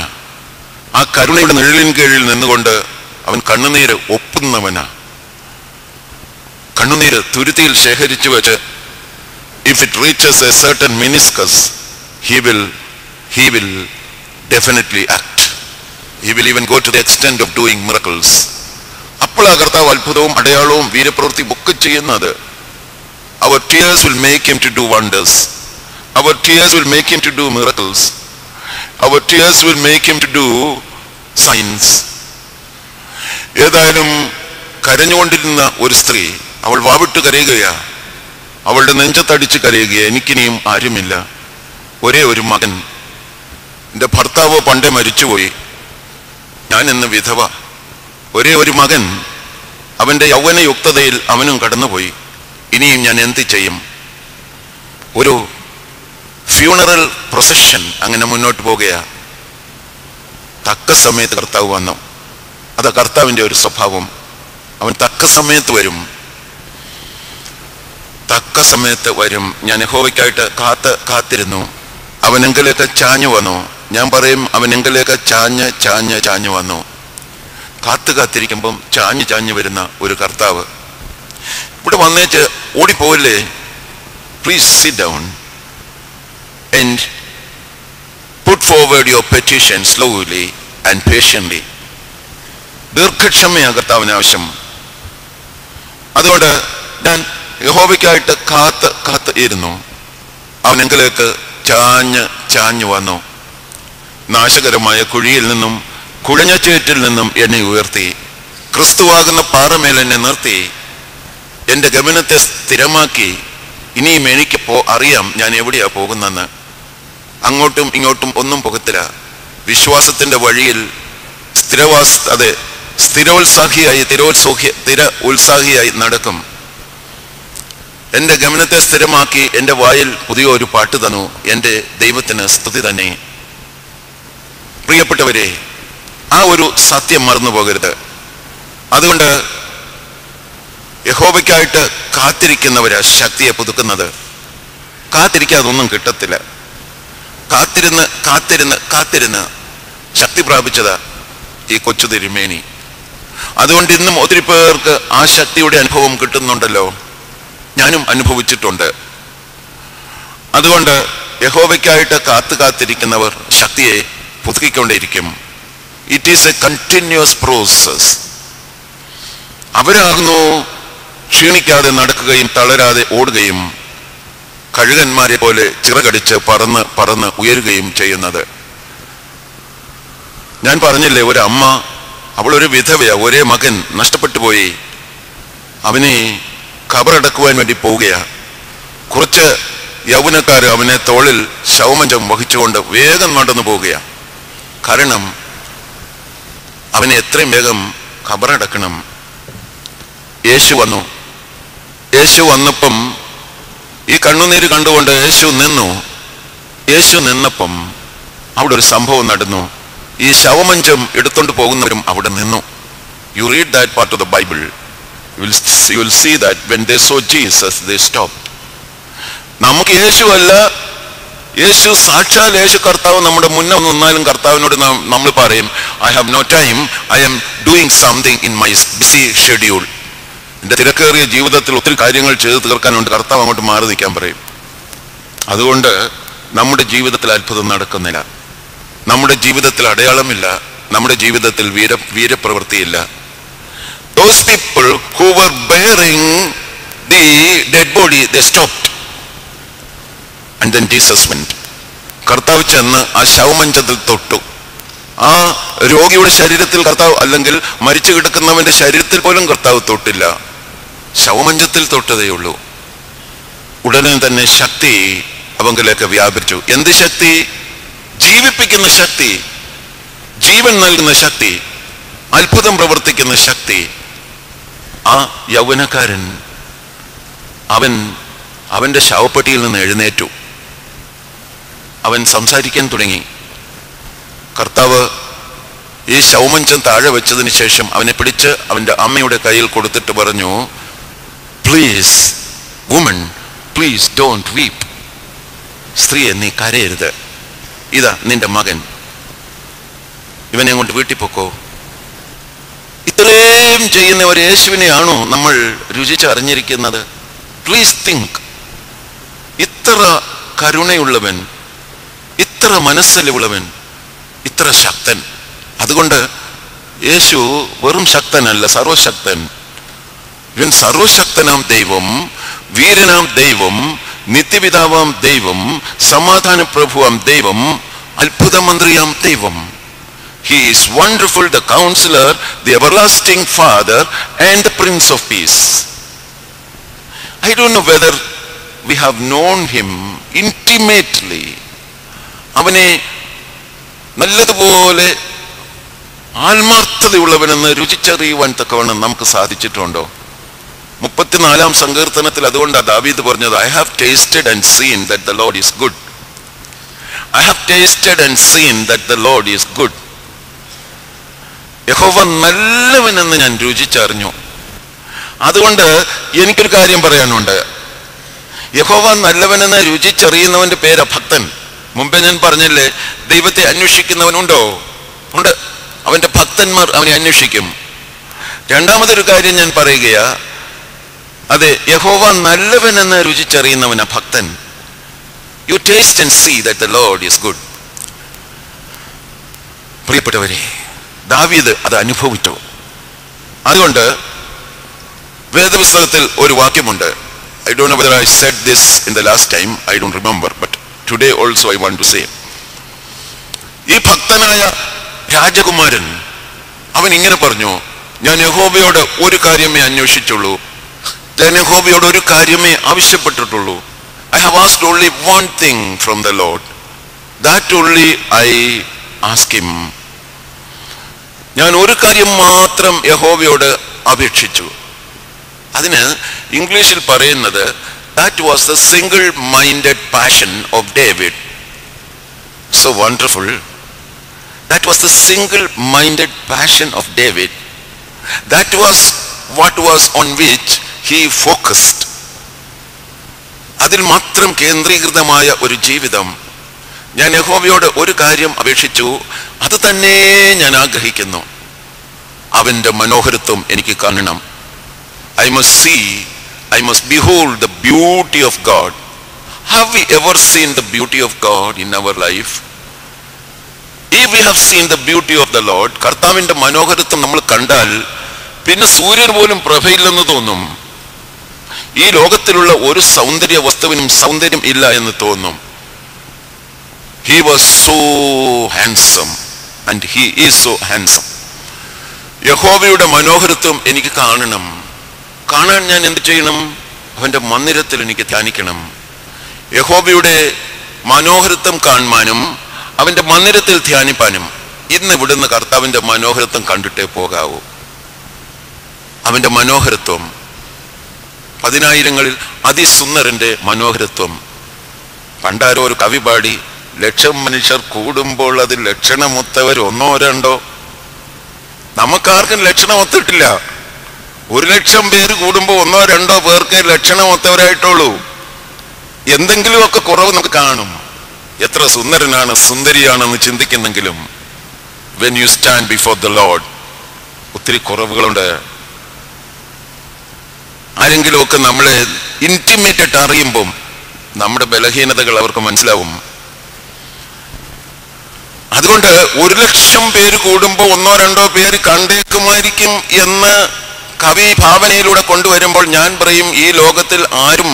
ആ കരുണയുടെ നിഴലിൻ കീഴിൽ നിന്നുകൊണ്ട് അവൻ കണ്ണുനീര് ഒപ്പുന്നവനാ. കണ്ണുനീര് തുരുത്തിയിൽ ശേഖരിച്ചു വെച്ച് if it reaches a certain meniscus, he will definitely act. He will even go to the extent of doing miracles. അപ്പോൾ ആ കർത്താവ് അത്ഭുതവും അടയാളവും വീരപ്രവൃത്തി ഒക്കെ ചെയ്യുന്നത്. Our tears will make him to do wonders. Our tears will make him to do miracles. Our tears will make him to do signs. ഏതായാലും കരഞ്ഞുകൊണ്ടിരുന്ന ഒരു സ്ത്രീ, അവൾ വാവിട്ട് കരയുകയാ, അവളുടെ നെഞ്ചത്തടിച്ച് കരയുകയാ, എനിക്കിനിയും ആരുമില്ല, ഒരേ ഒരു മകൻ, എൻ്റെ ഭർത്താവ് പണ്ടേ മരിച്ചുപോയി, ഞാൻ ഇന്ന് വിധവ, ഒരേ ഒരു മകൻ, അവൻ്റെ യൗവനയുക്തതയിൽ അവനും കടന്നുപോയി, ഇനിയും ഞാൻ എന്ത് ചെയ്യും? ഒരു ഫ്യൂണറൽ പ്രൊസഷൻ അങ്ങനെ മുന്നോട്ട് പോകുകയാ. തക്ക സമയത്ത് കർത്താവ് വന്നു. അത് കർത്താവിൻ്റെ ഒരു സ്വഭാവം. അവൻ തക്ക സമയത്ത് വരും, തക്ക സമയത്ത് വരും. ഞാൻ യഹോവയ്ക്കായിട്ട് കാത്തിരുന്നു. അവനെങ്കിലേക്ക് ചാഞ്ഞു വന്നു. ഞാൻ പറയും, അവനെങ്കിലേക്ക് ചാഞ്ഞ് വന്നു. കാത്തിരിക്കുമ്പം ചാഞ്ഞു വരുന്ന ഒരു കർത്താവ്. ഇവിടെ വന്നേച്ച് ഓടിപ്പോയില്ലേ, please sit down and put forward your petition slowly and patiently. ദീർഘക്ഷമയാണ് കർത്താവിന് ആവശ്യം. അതുകൊണ്ട് ഞാൻ യഹോവയ്ക്കായിട്ട് കാത്ത് ഇരുന്നു. അവനെങ്കിലേക്ക് ചാഞ്ഞു വന്നു. നാശകരമായ കുഴിയിൽ നിന്നും കുഴഞ്ഞ ചേറ്റിൽ നിന്നും എന്നെ ഉയർത്തി. ക്രിസ്തുവാകുന്ന പാറമേൽ എന്നെ നിർത്തി. എൻ്റെ ഗമനത്തെ സ്ഥിരമാക്കി. ഇനിയും എനിക്ക് അറിയാം ഞാൻ എവിടെയാ പോകുന്നെന്ന്. അങ്ങോട്ടും ഇങ്ങോട്ടും ഒന്നും പോകത്തില്ല. വിശ്വാസത്തിൻ്റെ വഴിയിൽ സ്ഥിരോത്സാഹിയായി നടക്കും. എൻ്റെ ഗമനത്തെ സ്ഥിരമാക്കി. എൻ്റെ വായിൽ പുതിയൊരു പാട്ട് തന്നു. എൻ്റെ ദൈവത്തിന് സ്തുതി തന്നെ. പ്രിയപ്പെട്ടവരെ, ആ ഒരു സത്യം മറന്നു പോകരുത്. അതുകൊണ്ട് യഹോവയ്ക്കായിട്ട് കാത്തിരിക്കുന്നവരാ ശക്തിയെ പുതുക്കുന്നത്. കാത്തിരിക്കാതൊന്നും കിട്ടത്തില്ല. കാത്തിരുന്ന് ശക്തി പ്രാപിച്ചതാ ഈ കൊച്ചു തിരുമേനി. അതുകൊണ്ട് ഇന്നും ഒത്തിരി പേർക്ക് ആ ശക്തിയുടെ അനുഭവം കിട്ടുന്നുണ്ടല്ലോ. ഞാനും അനുഭവിച്ചിട്ടുണ്ട്. അതുകൊണ്ട് യഹോവയ്ക്കായിട്ട് കാത്തിരിക്കുന്നവർ ശക്തിയെ പുതുക്കിക്കൊണ്ടേയിരിക്കും. It is a continuous process. അവരാകുന്നു ക്ഷീണിക്കാതെ നടക്കുകയും തളരാതെ ഓടുകയും കഴുകന്മാരെ പോലെ ചിറകടിച്ച് പറന്ന് ഉയരുകയും ചെയ്യുന്നത്. ഞാൻ പറഞ്ഞില്ലേ, ഒരു അമ്മ, അവളൊരു വിധവയാ, ഒരേ മകൻ നഷ്ടപ്പെട്ടു പോയി. അവനെ ഖബറടക്കുവാൻ വേണ്ടി പോവുകയാ. കുറച്ച് യൗവനക്കാർ അവനെ തോളിൽ ശവമഞ്ചം വഹിച്ചുകൊണ്ട് വേഗം നടന്നു പോവുകയാ. കാരണം അവനെ എത്രയും വേഗം ഖബറടക്കണം. യേശു വന്നപ്പം ഈ കണ്ണുനീര് കണ്ടുകൊണ്ട് യേശു നിന്നപ്പം അവിടെ ഒരു സംഭവം നടന്നു. ഈ ശവമഞ്ചം എടുത്തോണ്ട് പോകുന്നവരും അവിടെ നിന്നു. You read that part of the Bible. You will see that when they saw Jesus, they stopped. നമുക്ക് യേശു സാക്ഷാൽ യേശു കർത്താവ് നമ്മുടെ മുന്നേ നിന്നാലും കർത്താവിനോട് നമ്മൾ പറയും, I have no time, I am doing something in my busy schedule. എൻ്റെ തിരക്കേറിയ ജീവിതത്തിൽ ഒത്തിരി കാര്യങ്ങൾ ചെയ്ത് തീർക്കാനുണ്ട്. കർത്താവ് അങ്ങോട്ട് മാറി നിൽക്കാൻ പറയും. അതുകൊണ്ട് നമ്മുടെ ജീവിതത്തിൽ അത്ഭുതം നടക്കുന്നില്ല, നമ്മുടെ ജീവിതത്തിൽ അടയാളമില്ല, നമ്മുടെ ജീവിതത്തിൽ വീരപ്രവൃത്തിയില്ല. Those people who were bearing the dead body, they stopped. And then Jesus went. കർത്താവ് ചെന്ന് ആ ശവമഞ്ചത്തിൽ തൊട്ടു. ആ രോഗിയുടെ ശരീരത്തിൽ കർത്താവ്, അല്ലെങ്കിൽ മരിച്ചു കിടക്കുന്നവന്റെ ശരീരത്തിൽ പോലും കർത്താവ് തൊട്ടില്ല, ശവമഞ്ചത്തിൽ തൊട്ടതേയുള്ളൂ. ഉടനെ തന്നെ ശക്തി അവങ്കിലേക്ക് വ്യാപിച്ചു. എന്ത് ശക്തി? ജീവിപ്പിക്കുന്ന ശക്തി, ജീവൻ നൽകുന്ന ശക്തി, അത്ഭുതം പ്രവർത്തിക്കുന്ന ശക്തി. ആ യൗവനക്കാരൻ അവന്റെ ശവപ്പെട്ടിയിൽ നിന്ന് എഴുന്നേറ്റു. അവൻ സംസാരിക്കാൻ തുടങ്ങി. കർത്താവ് ഈ ശവമഞ്ചം താഴെ വെച്ചതിന് ശേഷം അവനെ പിടിച്ച് അവന്റെ അമ്മയുടെ കയ്യിൽ കൊടുത്തിട്ട് പറഞ്ഞു, പ്ലീസ് വുമൺ, പ്ലീസ് ഡോണ്ട് വീപ്പ്. സ്ത്രീയെ, നീ കരയരുത്. ഇതാ നിന്റെ മകൻ, ഇവനെ കൊണ്ട് വീട്ടിൽ പൊക്കോ. ഇത്രയും ചെയ്യുന്ന ഒരു യേശുവിനെയാണോ നമ്മൾ രുചിച്ചറിഞ്ഞിരിക്കുന്നത്? Please think. ഇത്ര കരുണയുള്ളവൻ, ഇത്ര മനസ്സലിവുള്ളവൻ, ഇത്ര ശക്തൻ. അതുകൊണ്ട് യേശു വെറും ശക്തനല്ല, സർവശക്തൻ. ഇവൻ സർവശക്തനാം ദൈവം, വീരനാം ദൈവം, നിത്യപിതാവാം ദൈവം, സമാധാന പ്രഭുവാം ദൈവം, അത്ഭുത മന്ത്രിയാം ദൈവം. He is wonderful, the counselor, the everlasting father and the prince of peace. I don't know whether we have known him intimately. അവനെ നല്ലതുപോലെ ആത്മാർത്ഥതയുള്ളവനെന്ന് രുചിച്ചറിയുവാൻ തക്കവണ്ണം നമുക്ക് സാധിച്ചിട്ടുണ്ടോ? 34 സങ്കീർത്തനത്തിൽ അതുകൊണ്ടാണ് ദാവീദ് പറഞ്ഞത്, I have tasted and seen that the Lord is good. I have tasted and seen that the Lord is good. യഹോവ നല്ലവനെന്ന് ഞാൻ രുചിച്ചറിഞ്ഞു. അതുകൊണ്ട് എനിക്കൊരു കാര്യം പറയാനുണ്ട്. യഹോവ നല്ലവനെന്ന് രുചിച്ചറിയുന്നവന്റെ പേരാ ഭക്തൻ. മുമ്പേ ഞാൻ പറഞ്ഞില്ലേ, ദൈവത്തെ അന്വേഷിക്കുന്നവനുണ്ടോ? ഉണ്ട്. അവന്റെ ഭക്തന്മാർ അവനെ അന്വേഷിക്കും. രണ്ടാമതൊരു കാര്യം ഞാൻ പറയുകയാ, അതെ, യഹോവ നല്ലവനെന്ന് രുചിച്ചറിയുന്നവനാ ഭക്തൻ. You taste and see that the lord is good. പ്രിയപ്പെട്ടവരെ, ദാവീദ് അത് അനുഭവിച്ചു. അതുകൊണ്ട് വേദപുസ്തകത്തിൽ ഒരു വാക്യമുണ്ട്. I don't know whether I said this in the last time, I don't remember, but today also I want to say. ഈ ഭക്തനായ രാജകുമാരൻ അവൻ ഇങ്ങനെ പറഞ്ഞു, ഞാൻ യഹോവയോട് ഒരു കാര്യമേ അന്വേഷിച്ചുള്ളൂ, ഞാൻ യഹോവയോട് ഒരു കാര്യമേ ആവശ്യപ്പെട്ടിട്ടുള്ളൂ. I have asked only one thing from the Lord, that only I ask him. ഞാൻ ഒരു കാര്യം മാത്രം യഹോവയോട് അപേക്ഷിച്ചു. അതിന് ഇംഗ്ലീഷിൽ പറയുന്നത്, that was the single minded passion of David. So wonderful. That was the single minded passion of David. That was what was on which he focused. അതിൽ മാത്രം കേന്ദ്രീകൃതമായ ഒരു ജീവിതം. ഞാൻ യഹോവയോട് ഒരു കാര്യം അപേക്ഷിച്ചു, അത് തന്നെ ഞാൻ ആഗ്രഹിക്കുന്നു. അവന്റെ മനോഹരത്വം എനിക്ക് കാണണം. I must see, I must behold the beauty of God. Have we ever seen the beauty of God in our life? If we have seen the beauty of the Lord, കർത്താവിന്റെ മനോഹരത്വം നമ്മൾ കണ്ടാൽ പിന്നെ സൂര്യൻ പോലും പ്രഭയില്ലെന്ന് തോന്നും. ഈ ലോകത്തിലുള്ള ഒരു സൗന്ദര്യ വസ്തുവിനും സൗന്ദര്യം ഇല്ല എന്ന് തോന്നും. He was so handsome and he is so handsome. യഹോവയുടെ മനോഹരത്വം എനിക്ക് കാണണം. കാണാൻ ഞാൻ എന്ത് ചെയ്യണം? അവന്റെ മന്ദിരത്തിൽ എനിക്ക് ധ്യാനിക്കണം. യഹോവയുടെ മനോഹരത്വം കാണുവാനും അവന്റെ മന്ദിരത്തിൽ ധ്യാനിപ്പാനും ഇന്ന് ഇവിടുന്ന് കർത്താവിന്റെ മനോഹരത്വം കണ്ടിട്ടേ പോകാവൂ. അവന്റെ മനോഹരത്വം, 10,000-ങ്ങളിൽ അതിസുന്ദരന്റെ മനോഹരത്വം. പണ്ടാരോ ഒരു കവി പാടി, 1,00,000 മനുഷ്യർ കൂടുമ്പോൾ അതിൽ ലക്ഷണമൊത്തവർ 1-2. നമുക്കാർക്കും ലക്ഷണമൊത്തിട്ടില്ല. 1,00,000 പേര് കൂടുമ്പോൾ 1-2 പേർക്ക് ലക്ഷണമൊത്തവരായിട്ടുള്ളൂ. എന്തെങ്കിലുമൊക്കെ കുറവ് നമുക്ക് കാണും. എത്ര സുന്ദരനാണ്, സുന്ദരിയാണെന്ന് ചിന്തിക്കുന്നെങ്കിലും when you stand before the Lord, ഒത്തിരി കുറവുകളുണ്ട്. ആരെങ്കിലുമൊക്കെ നമ്മളെ ഇന്റിമേറ്റ് അറിയുമ്പം നമ്മുടെ ബലഹീനതകൾ അവർക്ക് മനസ്സിലാവും. അതുകൊണ്ട് 1,00,000 പേര് കൂടുമ്പോൾ 1-2 പേര് കണ്ടേക്കുമായിരിക്കും എന്ന് കവി ഭാവനയിലൂടെ കൊണ്ടുവരുമ്പോൾ ഞാൻ പറയും, ഈ ലോകത്തിൽ ആരും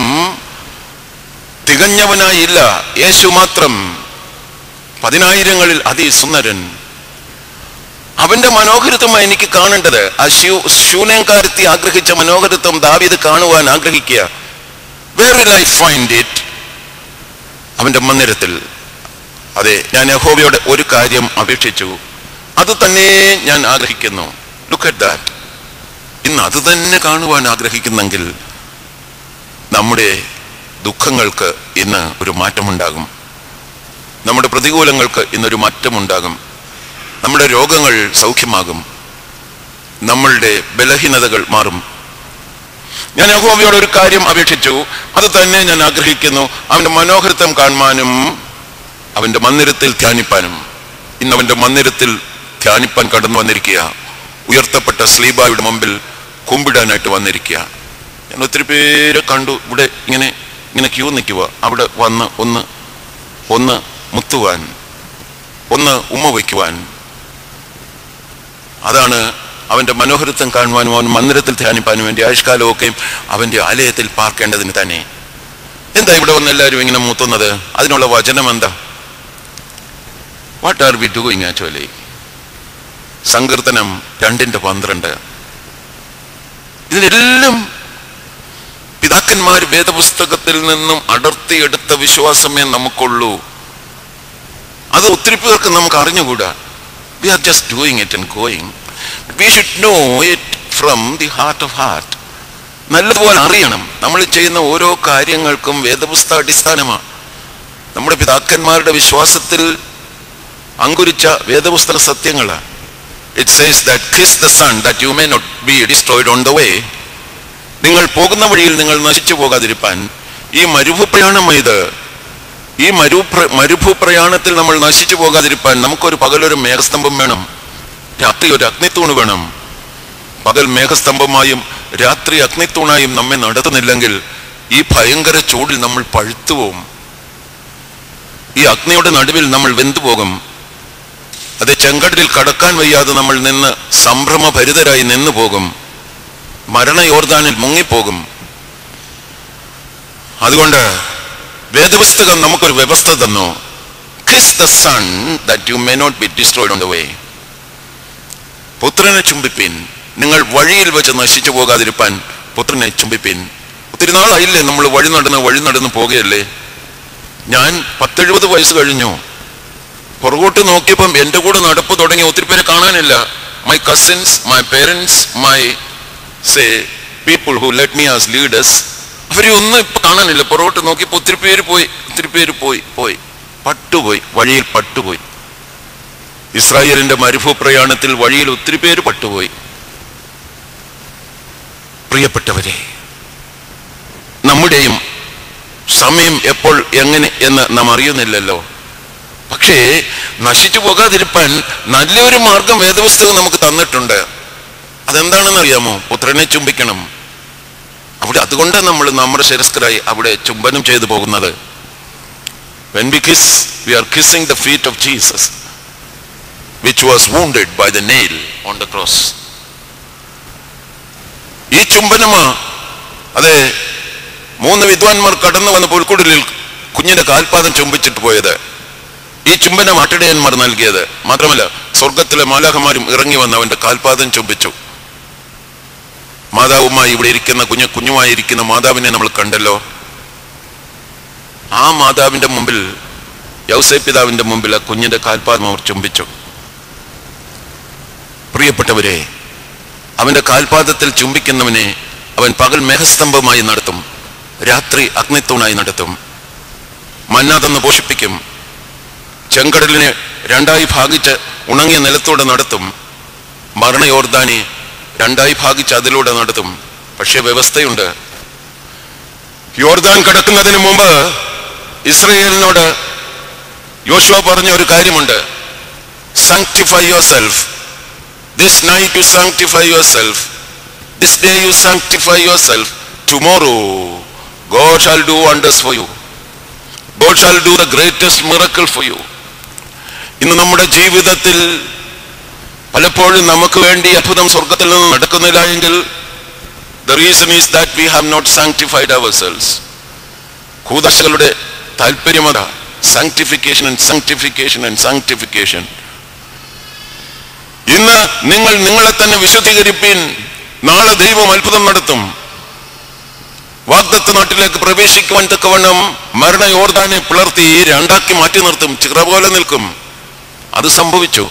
തികഞ്ഞവനായില്ല, യേശു മാത്രം. 10,000-ങ്ങളിൽ അതിസുന്ദരൻ. അവന്റെ മനോഹരത്വമാണ് എനിക്ക് കാണേണ്ടത്. ആ ശൂന്യംകാരത്തി ആഗ്രഹിച്ച മനോഹരത്വം ദാവീദ് കാണുവാൻ ആഗ്രഹിക്കുക. Where will I find it? അവന്റെ മന്ദിരത്തിൽ. അതെ, ഞാൻ യഹോവയോട് ഒരു കാര്യം അപേക്ഷിച്ചു, അത് തന്നെ ഞാൻ ആഗ്രഹിക്കുന്നു. Look at that. ഇന്ന് അത് തന്നെ കാണുവാൻ ആഗ്രഹിക്കുന്നെങ്കിൽ നമ്മുടെ ദുഃഖങ്ങൾക്ക് ഇന്ന് ഒരു മാറ്റമുണ്ടാകും. നമ്മുടെ പ്രതികൂലങ്ങൾക്ക് ഇന്നൊരു മാറ്റമുണ്ടാകും. നമ്മുടെ രോഗങ്ങൾ സൗഖ്യമാകും. നമ്മളുടെ ബലഹീനതകൾ മാറും. ഞാൻ യഹോവയോട് ഒരു കാര്യം അപേക്ഷിച്ചു, അത് തന്നെ ഞാൻ ആഗ്രഹിക്കുന്നു, അവന്റെ മനോഹരത്വം കാണുവാനും അവന്റെ മന്ദിരത്തിൽ ധ്യാനിപ്പാനും. ഇന്ന് അവന്റെ മന്ദിരത്തിൽ ധ്യാനിപ്പാൻ കടന്നു വന്നിരിക്കുക. ഉയർത്തപ്പെട്ട സ്ലീബായുടെ മുമ്പിൽ കുമ്പിടാനായിട്ട് വന്നിരിക്കുക. ഞാൻ ഒത്തിരി പേരെ കണ്ടു ഇവിടെ ഇങ്ങനെ ക്യൂ നിൽക്കുക, അവിടെ വന്ന് ഒന്ന് മുത്തുവാൻ. ഒന്ന് ഉമ്മ വയ്ക്കുവാൻ. അതാണ് അവന്റെ മനോഹരത്വം കാണുവാനും അവൻ മന്ദിരത്തിൽ ധ്യാനിപ്പാനും വേണ്ടി ആയുഷ്കാലമൊക്കെയും അവന്റെ ആലയത്തിൽ പാർക്കേണ്ടതിന് തന്നെ. എന്താ ഇവിടെ വന്ന് എല്ലാവരും ഇങ്ങനെ മൂത്തുന്നത്? അതിനുള്ള വചനം എന്താ? What are V doing actually? സങ്കീർത്തനം 2:12. ഇതിനെല്ലാം പിതാക്കന്മാർ വേദപുസ്തകത്തിൽ നിന്നും അടർത്തിയെടുത്ത വിശ്വാസമേ നമുക്കുള്ളൂ. അത് ഒത്തിരി പേർക്ക് നമുക്ക് അറിഞ്ഞുകൂടാ. We are just doing it and going. We should know it from the heart of heart. നല്ലതുപോലെ അറിയണം. നമ്മൾ ചെയ്യുന്ന ഓരോ കാര്യങ്ങൾക്കും വേദപുസ്തക അടിസ്ഥാനമാണ്. നമ്മുടെ പിതാക്കന്മാരുടെ വിശ്വാസത്തിൽ അങ്കുരിച്ച വേദപുസ്തക സത്യങ്ങളാണ്. It says that kiss the son that you may not be destroyed on the way. നിങ്ങൾ പോകുന്ന വഴിയിൽ നിങ്ങൾ നശിച്ചു പോകാതിരിപ്പാൻ. ഈ മരുഭൂപ്രയാണമായത്. ഈ മരുഭൂപ്രയാണത്തിൽ നമ്മൾ നശിച്ചു പോകാതിരിപ്പാൻ നമുക്കൊരു പകലൊരു മേഘസ്തംഭം വേണം, രാത്രി ഒരു അഗ്നിത്തൂണ് വേണം. പകൽ മേഘസ്തംഭമായും രാത്രി അഗ്നിത്തൂണായും നമ്മെ നടത്തുന്നില്ലെങ്കിൽ ഈ ഭയങ്കര ചൂടിൽ നമ്മൾ പഴുത്തുപോകും. ഈ അഗ്നിയുടെ നടുവിൽ നമ്മൾ വെന്തുപോകും. അത് ചെങ്കടലിൽ കടക്കാൻ വയ്യാതെ നമ്മൾ നിന്ന് സംഭ്രമഭരിതരായി നിന്നു പോകും. മരണ യോർദാനിൽ മുങ്ങിപ്പോകും. അതുകൊണ്ട് വേദപുസ്തകം നമുക്കൊരു വ്യവസ്ഥ തന്നു. Kiss the son that you may not be destroyed on the way. പുത്രനെ ചുംബിപ്പിൻ. നിങ്ങൾ വഴിയിൽ വെച്ച് നശിച്ചു പോകാതിരിപ്പാൻ പുത്രനെ ചുംബിപ്പിൻ. ഒത്തിരി നാളായില്ലേ നമ്മൾ വഴി നടന്ന് പോകുകയല്ലേ? ഞാൻ 70 വയസ്സ് കഴിഞ്ഞു. പുറകോട്ട് നോക്കിയപ്പം എൻ്റെ കൂടെ നടപ്പ് തുടങ്ങി ഒത്തിരി പേരെ കാണാനില്ല. My cousins, my parents, my people who let me as leaders, അവരെ ഒന്നും ഇപ്പൊ കാണാനില്ല. പുറകോട്ട് നോക്കിയപ്പോൾ ഒത്തിരി പേര് പോയി പട്ടുപോയി, വഴിയിൽ പട്ടുപോയി. ഇസ്രായേലിന്റെ മരുഭൂപ്രയാണത്തിൽ വഴിയിൽ ഒത്തിരി പേര് പട്ടുപോയി. പ്രിയപ്പെട്ടവരെ, നമ്മുടെയും സമയം എപ്പോൾ എങ്ങനെ എന്ന് നാം അറിയുന്നില്ലല്ലോ. പക്ഷേ നശിച്ചു പോകാതിരിപ്പാൻ നല്ലൊരു മാർഗം വേദപുസ്തകം നമുക്ക് തന്നിട്ടുണ്ട്. അതെന്താണെന്ന് അറിയാമോ? പുത്രനെ ചുംബിക്കണം. അവിടെ അതുകൊണ്ടാണ് നമ്മൾ നമ്മുടെ ശിരസ്കരായി അവിടെ ചുംബനം ചെയ്തു പോകുന്നത്. When we kiss, we are kissing the feet of Jesus, which was wounded by the nail on the cross. ഈ ചുംബനമാ അതെ 3 വിദ്വാൻമാർ കടന്നു വന്ന പുൽക്കുടലിൽ കുഞ്ഞിന്റെ കാൽപാദം ചുംബിച്ചിട്ട് പോയത്. ഈ ചുംബനം അട്ടിടയന്മാർ നൽകിയത്. മാത്രമല്ല സ്വർഗത്തിലെ മാലാഖമാരും ഇറങ്ങി വന്ന് അവന്റെ കാൽപാദം ചുംബിച്ചു. മാതാവുമായി ഇവിടെ ഇരിക്കുന്ന കുഞ്ഞുമായിരിക്കുന്ന മാതാവിനെ നമ്മൾ കണ്ടല്ലോ. ആ മാതാവിന്റെ മുമ്പിൽ, യൗസേപ്പ് പിതാവിന്റെ മുമ്പിൽ ആ കുഞ്ഞിന്റെ കാൽപാദം അവർ ചുംബിച്ചു. പ്രിയപ്പെട്ടവരെ, അവന്റെ കാൽപാദത്തിൽ ചുംബിക്കുന്നവനെ അവൻ പകൽ മേഘസ്തംഭമായി നടത്തും, രാത്രി അഗ്നിത്തൂണായി നടത്തും. മന്ന തന്ന് പോഷിപ്പിക്കും. ചെങ്കടലിനെ 2 ഭാഗിച്ച് ഉണങ്ങിയ നിലത്തൂടെ നടത്തും. മരണ യോർദാനെ 2 ഭാഗിച്ച് അതിലൂടെ നടത്തും. പക്ഷെ വ്യവസ്ഥയുണ്ട്. യോർദാൻ കടക്കുന്നതിന് മുമ്പ് ഇസ്രായേലിനോട് യോശുവ പറഞ്ഞ ഒരു കാര്യമുണ്ട്. sanctify yourself. This night you sanctify yourself. This day you sanctify yourself. Tomorrow God shall do wonders for you. God shall do the greatest miracle for you. ഇന്ന് നമ്മുടെ ജീവിതത്തിൽ പലപ്പോഴും നമുക്ക് വേണ്ടി അത്ഭുതം സ്വർഗത്തിൽ നിന്ന് നടക്കുന്നില്ല എങ്കിൽ the reason is that we have not sanctified ourselves. കൂദാശകളുടെ താല്പര്യമത sanctification and sanctification and sanctification. ഇന്ന് നിങ്ങൾ നിങ്ങളെ തന്നെ വിശുദ്ധീകരിപ്പിൻ. നാളെ ദൈവം അത്ഭുതം നടത്തും. വാഗ്ദത്ത നാട്ടിലേക്ക് പ്രവേശിക്കുവാൻ തക്കവണ്ണം മരണ യോർദാനെ പിളർത്തി 2 മാറ്റി നിർത്തും. ചിറ പോലെ നിൽക്കും. അത് സംഭവിച്ചു.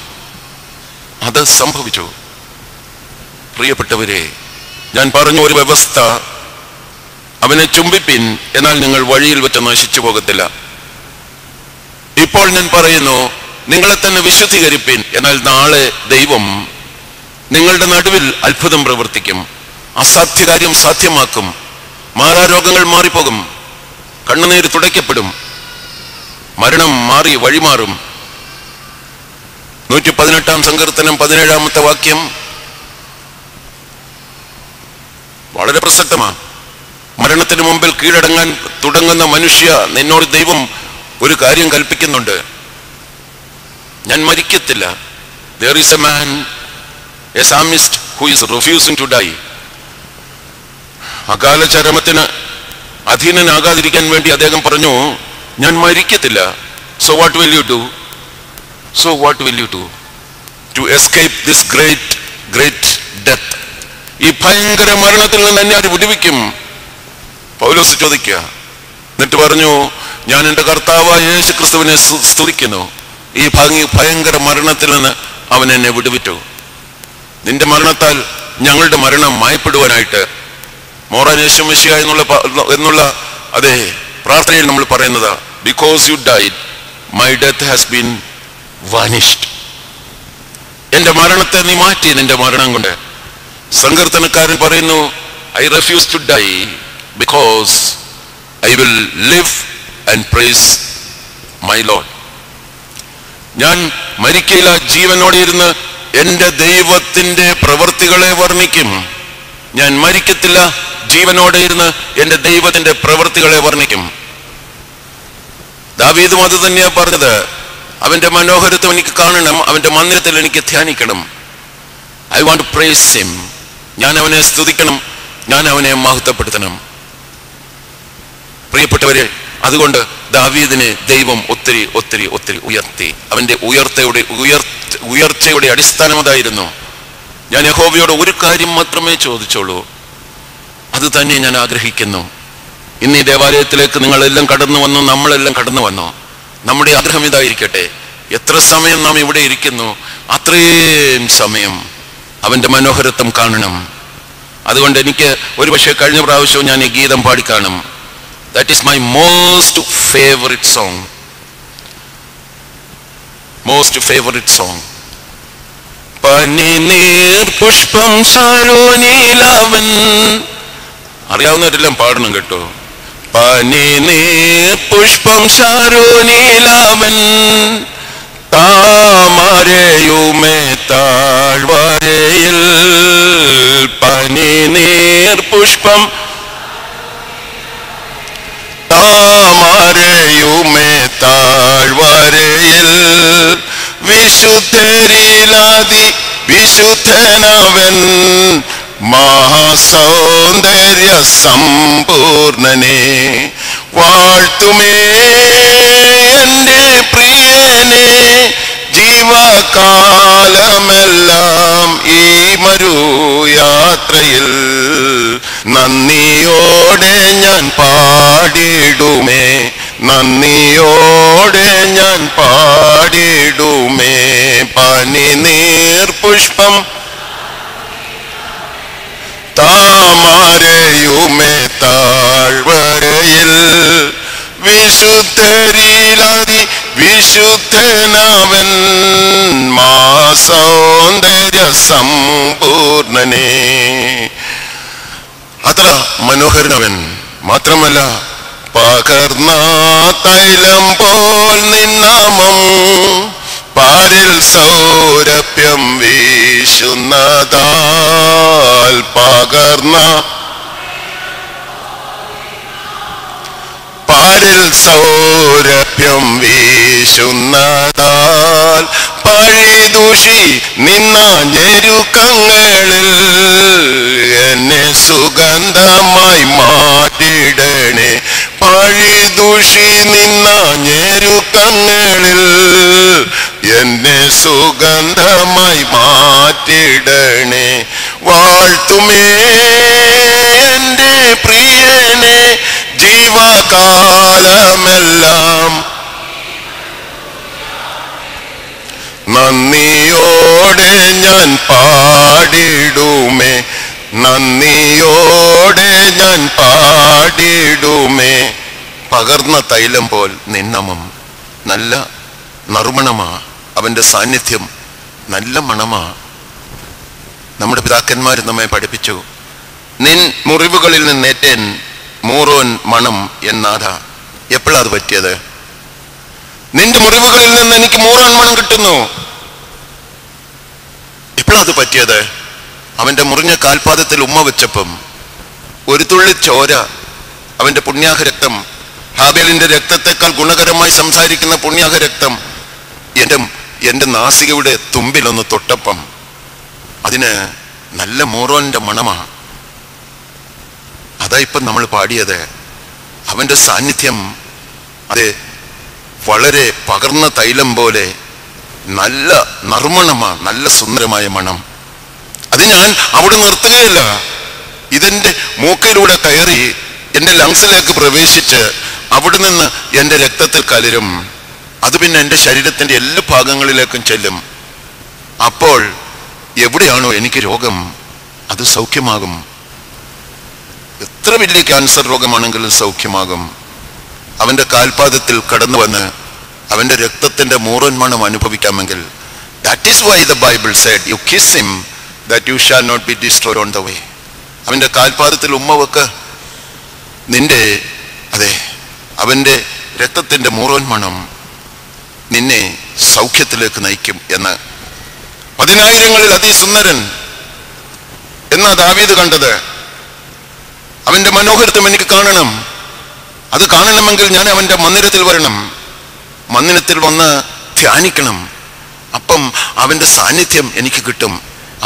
പ്രിയപ്പെട്ടവരെ, ഞാൻ പറഞ്ഞ ഒരു വ്യവസ്ഥ, അവനെ ചുംബിപ്പിൻ, എന്നാൽ നിങ്ങൾ വഴിയിൽ വെച്ച് നശിച്ചു പോകത്തില്ല. ഇപ്പോൾ ഞാൻ പറയുന്നു, നിങ്ങളെ തന്നെ വിശുദ്ധീകരിപ്പിൻ, എന്നാൽ നാളെ ദൈവം നിങ്ങളുടെ നടുവിൽ അത്ഭുതം പ്രവർത്തിക്കും. അസാധ്യകാര്യം സാധ്യമാക്കും. മാറാരോഗങ്ങൾ മാറിപ്പോകും. കണ്ണുനീര് തുടയ്ക്കപ്പെടും. മരണം മാറി വഴിമാറും. 118 സങ്കീർത്തനം 17 വാക്യം വളരെ പ്രസക്തമാണ്. മരണത്തിന് മുമ്പിൽ കീഴടങ്ങാൻ തുടങ്ങുന്ന മനുഷ്യ, നിന്നോട് ദൈവം ഒരു കാര്യം കൽപ്പിക്കുന്നുണ്ട്. ഞാൻ മരിക്കത്തില്ല. There is a man, a psalmist, who is refusing to die. അകാല ചരമത്തിന് അധീനനാകാതിരിക്കാൻ വേണ്ടി അദ്ദേഹം പറഞ്ഞു, ഞാൻ മരിക്കത്തില്ല. So what will you do? So what will you do to escape this great death? ഈ ഭയങ്കര മരണത്തിൽ നിന്ന് എന്നെ ആര് വിടുവിക്കും? പൗലോസ് ചോദിക്കുക. എന്നിട്ട് പറഞ്ഞു, ഞാൻ എൻ്റെ കർത്താവായ യേശു ക്രിസ്തുവിനെ സ്തുതിക്കുന്നു. ഈ ഭയങ്കര മരണത്തിൽ നിന്ന് അവൻ എന്നെ വിടുവിച്ചു. നിന്റെ മരണത്താൽ ഞങ്ങളുടെ മരണം മായപ്പെടുവാനായിട്ട് മോറാൻ യേശു മെശിഹ എന്നുള്ള അതേ പ്രാർത്ഥനയിൽ നമ്മൾ പറയുന്നത്, because you died, my death has been vanished. എന്റെ മരണത്തെ നീ മാറ്റി നിന്റെ മരണം കൊണ്ട്. സങ്കീർത്തനക്കാരൻ പറയുന്നു, I refuse to die because I will live and praise my Lord. ഞാൻ മരിക്കയില്ല, ജീവനോടെ ഇരുന്ന് എൻ്റെ ദൈവത്തിൻ്റെ പ്രവൃത്തികളെ വർണ്ണിക്കും. ഞാൻ മരിക്കത്തില്ല, ജീവനോടെ ഇരുന്ന് എൻ്റെ ദൈവത്തിൻ്റെ പ്രവൃത്തികളെ വർണ്ണിക്കും. ദാവീദും അത് തന്നെയാ പറഞ്ഞത്. അവന്റെ മനോഹരത്വം എനിക്ക് കാണണം, അവന്റെ മന്ദിരത്തിൽ എനിക്ക് ധ്യാനിക്കണം. I want to praise him. ഞാൻ അവനെ സ്തുതിക്കണം, ഞാൻ അവനെ മഹത്വപ്പെടുത്തണം. പ്രിയപ്പെട്ടവരെ, അതുകൊണ്ട് ദാവീദിനെ ദൈവം ഒത്തിരി ഒത്തിരി ഒത്തിരി ഉയർത്തി. അവന്റെ ഉയർച്ചയുടെ അടിസ്ഥാനം അതായിരുന്നു. ഞാൻ യഹോവയോട് ഒരു കാര്യം മാത്രമേ ചോദിച്ചോളൂ, അത് തന്നെ ഞാൻ ആഗ്രഹിക്കുന്നു. ഇന്ന് ഈ ദേവാലയത്തിലേക്ക് നിങ്ങളെല്ലാം കടന്നു വന്നു, നമ്മളെല്ലാം കടന്നു വന്നു. നമ്മുടെ ആഗ്രഹം ഇതായിരിക്കട്ടെ, എത്ര സമയം നാം ഇവിടെ ഇരിക്കുന്നു അത്രയും സമയം അവന്റെ മനോഹരത്വം കാണണം. അതുകൊണ്ട് എനിക്ക് ഒരുപക്ഷെ കഴിഞ്ഞ പ്രാവശ്യവും ഞാൻ ഈ ഗീതം പാടിക്കാണും. That is my most favorite song. Most favorite song. പനിനീർ പുഷ്പം ശാരോനീലാവൻ. അറിയാവുന്നവരെല്ലാം പാടണം കേട്ടോ. പനിനീർ പുഷ്പം ശാരോനീലാവൻ, താമരയുമേ താഴ്വരയിൽ. പനിനീർ പുഷ്പം താമരയുമേ താഴ്വരയിൽ. വിശുദ്ധരിലാതി വിശുദ്ധനവൻ, മഹാസൗന്ദര്യ സമ്പൂർണനെ. വാഴ്ത്തുമേ എൻ്റെ പ്രിയനെ, ജീവകാലമെല്ലാം ഈ മരുയാത്രയിൽ. നന്ദിയോടെ ഞാൻ പാടിടുമേ, നന്ദിയോടെ ഞാൻ പാടിടുമേ. പനിനീർ പുഷ്പം താമരയുമേ താഴ്വരയിൽ. വിശുദ്ധരിലാതി വിശുദ്ധനവൻ, സൗന്ദര്യ സമ്പൂർണനെ. അത്ര മനോഹരനവൻ. മാത്രമല്ല, പകർന്ന തൈലം പോൽ നിന്നാമം, പാരിൽ സൗരഭ്യം വീശുന്നതാൽ. പകർന്ന പാരിൽ സൗരഭ്യം വീശുന്നതാൽ. പഴിദൂഷി നിന്ന ഞെരുക്കങ്ങളിൽ എന്നെ സുഗന്ധമായി മാറ്റിടണേ. പഴിദൂഷി നിന്ന ഞെരുക്കങ്ങളിൽ എന്നെ സുഗന്ധമായി മാറ്റിടണേ. വാഴ്ത്തുമേ എൻ്റെ പ്രിയനെ, ജീവകാലമെല്ലാം. നന്ദിയോടെ ഞാൻ പാടിടുമേ, നന്ദിയോടെ ഞാൻ പാടിടുമേ. പകർന്ന തൈലം പോൽ നിന്നമം. നല്ല നറുമണമാ അവന്റെ സാന്നിധ്യം, നല്ല മണമാ. നമ്മുടെ പിതാക്കന്മാർ നമ്മെ പഠിപ്പിച്ചു, നിൻ മുറിവുകളിൽ നിന്നേറ്റേൻ മൂറോൻ മണം എന്നാഥ. എപ്പോഴാ അത് പറ്റിയത്? നിന്റെ മുറിവുകളിൽ നിന്ന് എനിക്ക് മൂറോൻ മണം കിട്ടുന്നു. എപ്പോഴാ അത് പറ്റിയത്? അവന്റെ മുറിഞ്ഞ കാൽപാദത്തിൽ ഉമ്മ വെച്ചപ്പം ഒരു തുള്ളി ചോര, അവന്റെ പുണ്യാഹ രക്തം, ഹാബേലിന്റെ രക്തത്തെക്കാൾ ഗുണകരമായി സംസാരിക്കുന്ന പുണ്യാഹ രക്തം എന്റെ എൻ്റെ നാസികയുടെ തുമ്പിലൊന്ന് തൊട്ടപ്പം അതിന് നല്ല മോറോന്റെ മണമാണ്. അതാ ഇപ്പം നമ്മൾ പാടിയത്. അവൻ്റെ സാന്നിധ്യം അത് വളരെ പകർന്ന തൈലം പോലെ നല്ല നറുമണമാണ്, നല്ല സുന്ദരമായ മണം. അത് ഞാൻ അവിടെ നിർത്തുകയല്ല, ഇതെൻ്റെ മൂക്കിലൂടെ കയറി എൻ്റെ ലങ്സിലേക്ക് പ്രവേശിച്ച് അവിടെ നിന്ന് എൻ്റെ രക്തത്തിൽ കലരും. അത് പിന്നെ എൻ്റെ ശരീരത്തിൻ്റെ എല്ലാ ഭാഗങ്ങളിലേക്കും ചെല്ലും. അപ്പോൾ എവിടെയാണോ എനിക്ക് രോഗം അത് സൗഖ്യമാകും. എത്ര വലിയ ക്യാൻസർ രോഗമാണെങ്കിലും സൗഖ്യമാകും. അവൻ്റെ കാൽപാദത്തിൽ കടന്നു വന്ന് അവൻ്റെ രക്തത്തിൻ്റെ മൂറന്മണം അനുഭവിക്കാമെങ്കിൽ, that is why the Bible said you kiss him that you shall not be destroyed on the way. അവൻ്റെ കാൽപാദത്തിൽ ഉമ്മ വെക്ക്, നിന്റെ അവൻ്റെ രക്തത്തിൻ്റെ മൂറന്മണം നിന്നെ സൗഖ്യത്തിലേക്ക് നയിക്കും എന്ന്. 10,000-ങ്ങളിൽ അതിസുന്ദരൻ എന്നാ ദാവീദ് കണ്ടത്. അവൻ്റെ മനോഹരത്വം എനിക്ക് കാണണം. അത് കാണണമെങ്കിൽ ഞാൻ അവൻ്റെ മന്ദിരത്തിൽ വരണം, മന്ദിരത്തിൽ വന്ന് ധ്യാനിക്കണം. അപ്പം അവൻ്റെ സാന്നിധ്യം എനിക്ക് കിട്ടും.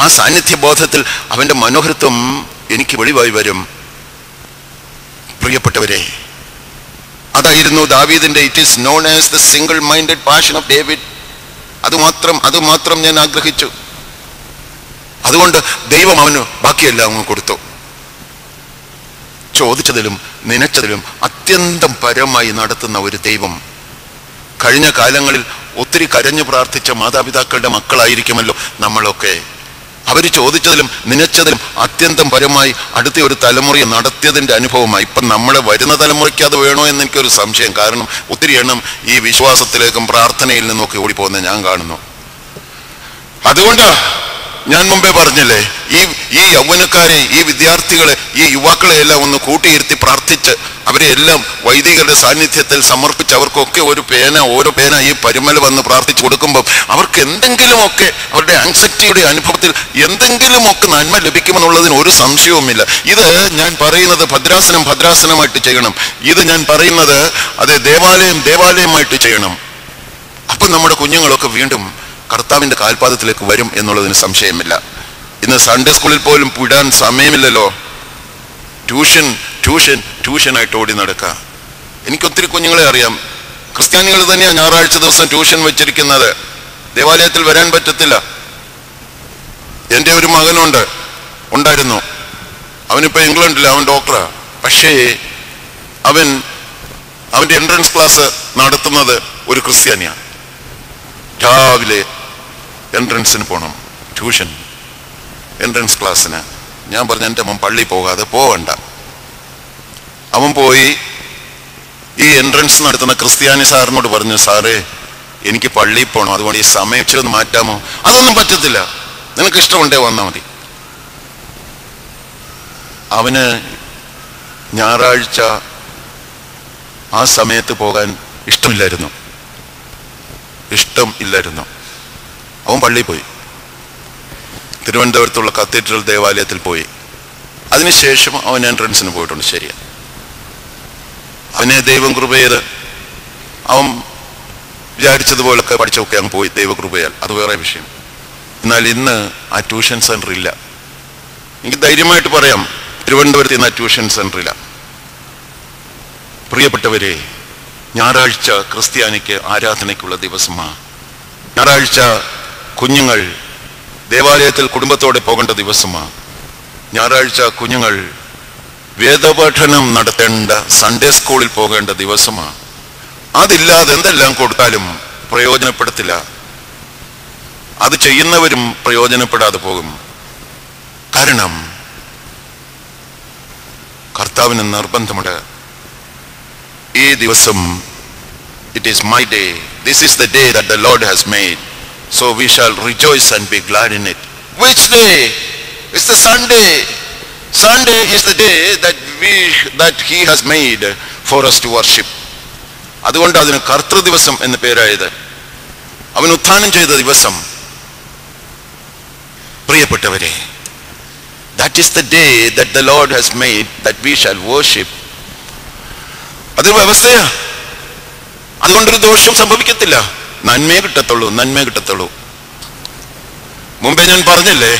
ആ സാന്നിധ്യ ബോധത്തിൽ അവൻ്റെ മനോഹരത്വം എനിക്ക് വെളിവായി വരും. പ്രിയപ്പെട്ടവരെ, അതായിരുന്നു ദാവീദിന്റെ it is known as the single minded passion of David. അതുമാത്രം ഞാൻ ആഗ്രഹിച്ചു. അതുകൊണ്ട് ദൈവം അവന് ബാക്കിയെല്ലാം അങ്ങ് കൊടുത്തു. ചോദിച്ചതിലും നനച്ചതിലും അത്യന്തം പരമായി നടത്തുന്ന ഒരു ദൈവം. കഴിഞ്ഞ കാലങ്ങളിൽ ഒത്തിരി കരഞ്ഞു പ്രാർത്ഥിച്ച മാതാപിതാക്കളുടെ മക്കളായിരിക്കുമല്ലോ നമ്മളൊക്കെ. അവർ ചോദിച്ചതിലും നനച്ചതിലും അത്യന്തം പരമായി അടുത്ത ഒരു തലമുറയെ നടത്തിയതിൻ്റെ അനുഭവമായി. ഇപ്പം നമ്മളെ വരുന്ന തലമുറയ്ക്ക് അത് വേണോ എന്ന് എനിക്കൊരു സംശയം. കാരണം ഒത്തിരി എണ്ണം ഈ വിശ്വാസത്തിലേക്കും പ്രാർത്ഥനയിൽ നിന്നൊക്കെ ഓടിപ്പോകുന്നത് ഞാൻ കാണുന്നു. അതുകൊണ്ട് ഞാൻ മുമ്പേ പറഞ്ഞില്ലേ, ഈ യൗവനക്കാരെ, ഈ വിദ്യാർത്ഥികളെ, ഈ യുവാക്കളെ എല്ലാം ഒന്ന് കൂട്ടിയിരുത്തി പ്രാർത്ഥിച്ച് അവരെ എല്ലാം വൈദികരുടെ സാന്നിധ്യത്തിൽ സമർപ്പിച്ച് അവർക്കൊക്കെ ഓരോ പേന ഈ പരിമല വന്ന് പ്രാർത്ഥിച്ചു കൊടുക്കുമ്പോൾ അവർക്ക് എന്തെങ്കിലുമൊക്കെ അവരുടെ ആങ്സൈറ്റിയുടെ അനുഭവത്തിൽ എന്തെങ്കിലുമൊക്കെ നന്മ ലഭിക്കുമെന്നുള്ളതിന് ഒരു സംശയവുമില്ല. ഇത് ഞാൻ പറയുന്നത് ഭദ്രാസനമായിട്ട് ചെയ്യണം. ഇത് ഞാൻ പറയുന്നത് അത് ദേവാലയമായിട്ട് ചെയ്യണം. അപ്പം നമ്മുടെ കുഞ്ഞുങ്ങളൊക്കെ വീണ്ടും കർത്താവിൻ്റെ കാൽപാദത്തിലേക്ക് വരും എന്നുള്ളതിന് സംശയമില്ല. ഇന്ന് സൺഡേ സ്കൂളിൽ പോലും വിടാൻ സമയമില്ലല്ലോ. ട്യൂഷനായിട്ട് ഓടി നടക്കുക. എനിക്കൊത്തിരി കുഞ്ഞുങ്ങളെ അറിയാം. ക്രിസ്ത്യാനികൾ തന്നെയാണ് ഞായറാഴ്ച ദിവസം ട്യൂഷൻ വെച്ചിരിക്കുന്നത്. ദേവാലയത്തിൽ വരാൻ പറ്റത്തില്ല. എൻ്റെ ഒരു ഉണ്ടായിരുന്നു. അവനിപ്പോൾ ഇംഗ്ലണ്ടിൽ, അവൻ ഡോക്ടറാ. പക്ഷേ അവൻ്റെ എൻട്രൻസ് ക്ലാസ് നടത്തുന്നത് ഒരു ക്രിസ്ത്യാനിയാണ്. രാവിലെ എൻട്രൻസിന് പോകണം, ട്യൂഷൻ എൻട്രൻസ് ക്ലാസ്സിന്. ഞാൻ പറഞ്ഞു, എൻ്റെ മോൻ പള്ളി പോകണ്ട. അവൻ പോയി ഈ എൻട്രൻസ് നടത്തുന്ന ക്രിസ്ത്യാനി സാറിനോട് പറഞ്ഞു, സാറേ എനിക്ക് പള്ളിയിൽ പോകണം, അതുകൊണ്ട് ഈ സമയം ഇച്ചിരി ഒന്ന് മാറ്റാമോ? അതൊന്നും പറ്റത്തില്ല, നിനക്ക് ഇഷ്ടമുണ്ടേ വന്നാൽ മതി. അവന് ഞായറാഴ്ച ആ സമയത്ത് പോകാൻ ഇഷ്ടമില്ലായിരുന്നു. അവൻ പള്ളിയിൽ പോയി, തിരുവനന്തപുരത്തുള്ള കത്തീഡ്രൽ ദേവാലയത്തിൽ പോയി. അതിനുശേഷം അവൻ എൻട്രൻസിന് പോയിട്ടുണ്ട്. ശരിയാ, അവനെ ദൈവം കൃപ ചെയ്ത് അവൻ വിചാരിച്ചതുപോലൊക്കെ പഠിച്ചൊക്കെ അങ്ങ് പോയി, ദൈവകൃപയാൽ. അത് വേറെ വിഷയം. എന്നാൽ ഇന്ന് ആ ട്യൂഷൻ സെന്റർ ഇല്ല. എനിക്ക് ധൈര്യമായിട്ട് പറയാം, തിരുവനന്തപുരത്ത് ഇന്ന് ആ ട്യൂഷൻ സെന്റർ ഇല്ല. പ്രിയപ്പെട്ടവരെ, ഞായറാഴ്ച ക്രിസ്ത്യാനിക്ക് ആരാധനയ്ക്കുള്ള ദിവസമാണ്. ഞായറാഴ്ച കുഞ്ഞുങ്ങൾ ദേവാലയത്തിൽ കുടുംബത്തോടെ പോകേണ്ട ദിവസമാണ്. ഞായറാഴ്ച കുഞ്ഞുങ്ങൾ വേദപഠനം നടത്തേണ്ട സൺഡേ സ്കൂളിൽ പോകേണ്ട ദിവസമാണ്. അതില്ലാതെ എന്തെല്ലാം കൊടുത്താലും പ്രയോജനപ്പെടുത്തില്ല. അത് ചെയ്യുന്നവരും പ്രയോജനപ്പെടാതെ പോകും. കാരണം കർത്താവിന് നിർബന്ധമുണ്ട്, ഈ ദിവസം it is my day, this is the day that the Lord has made, so we shall rejoice and be glad in it. Which day? It's the Sunday. Sunday is the day that he has made for us to worship. അതുകൊണ്ട് അതിന് കർത്തൃ ദിവസം എന്ന് പേരായത്. അവൻ ഉത്ഥാനം ചെയ്ത ദിവസം. പ്രിയപ്പെട്ടവരെ, that is the day that the Lord has made that we shall worship. അതൊരു വ്യവസ്ഥയാ. അതുകൊണ്ടൊരു ദോഷം സംഭവിക്കത്തില്ല. നന്മേ കിട്ടത്തുള്ളൂ. മുമ്പേ ഞാൻ പറഞ്ഞില്ലേ,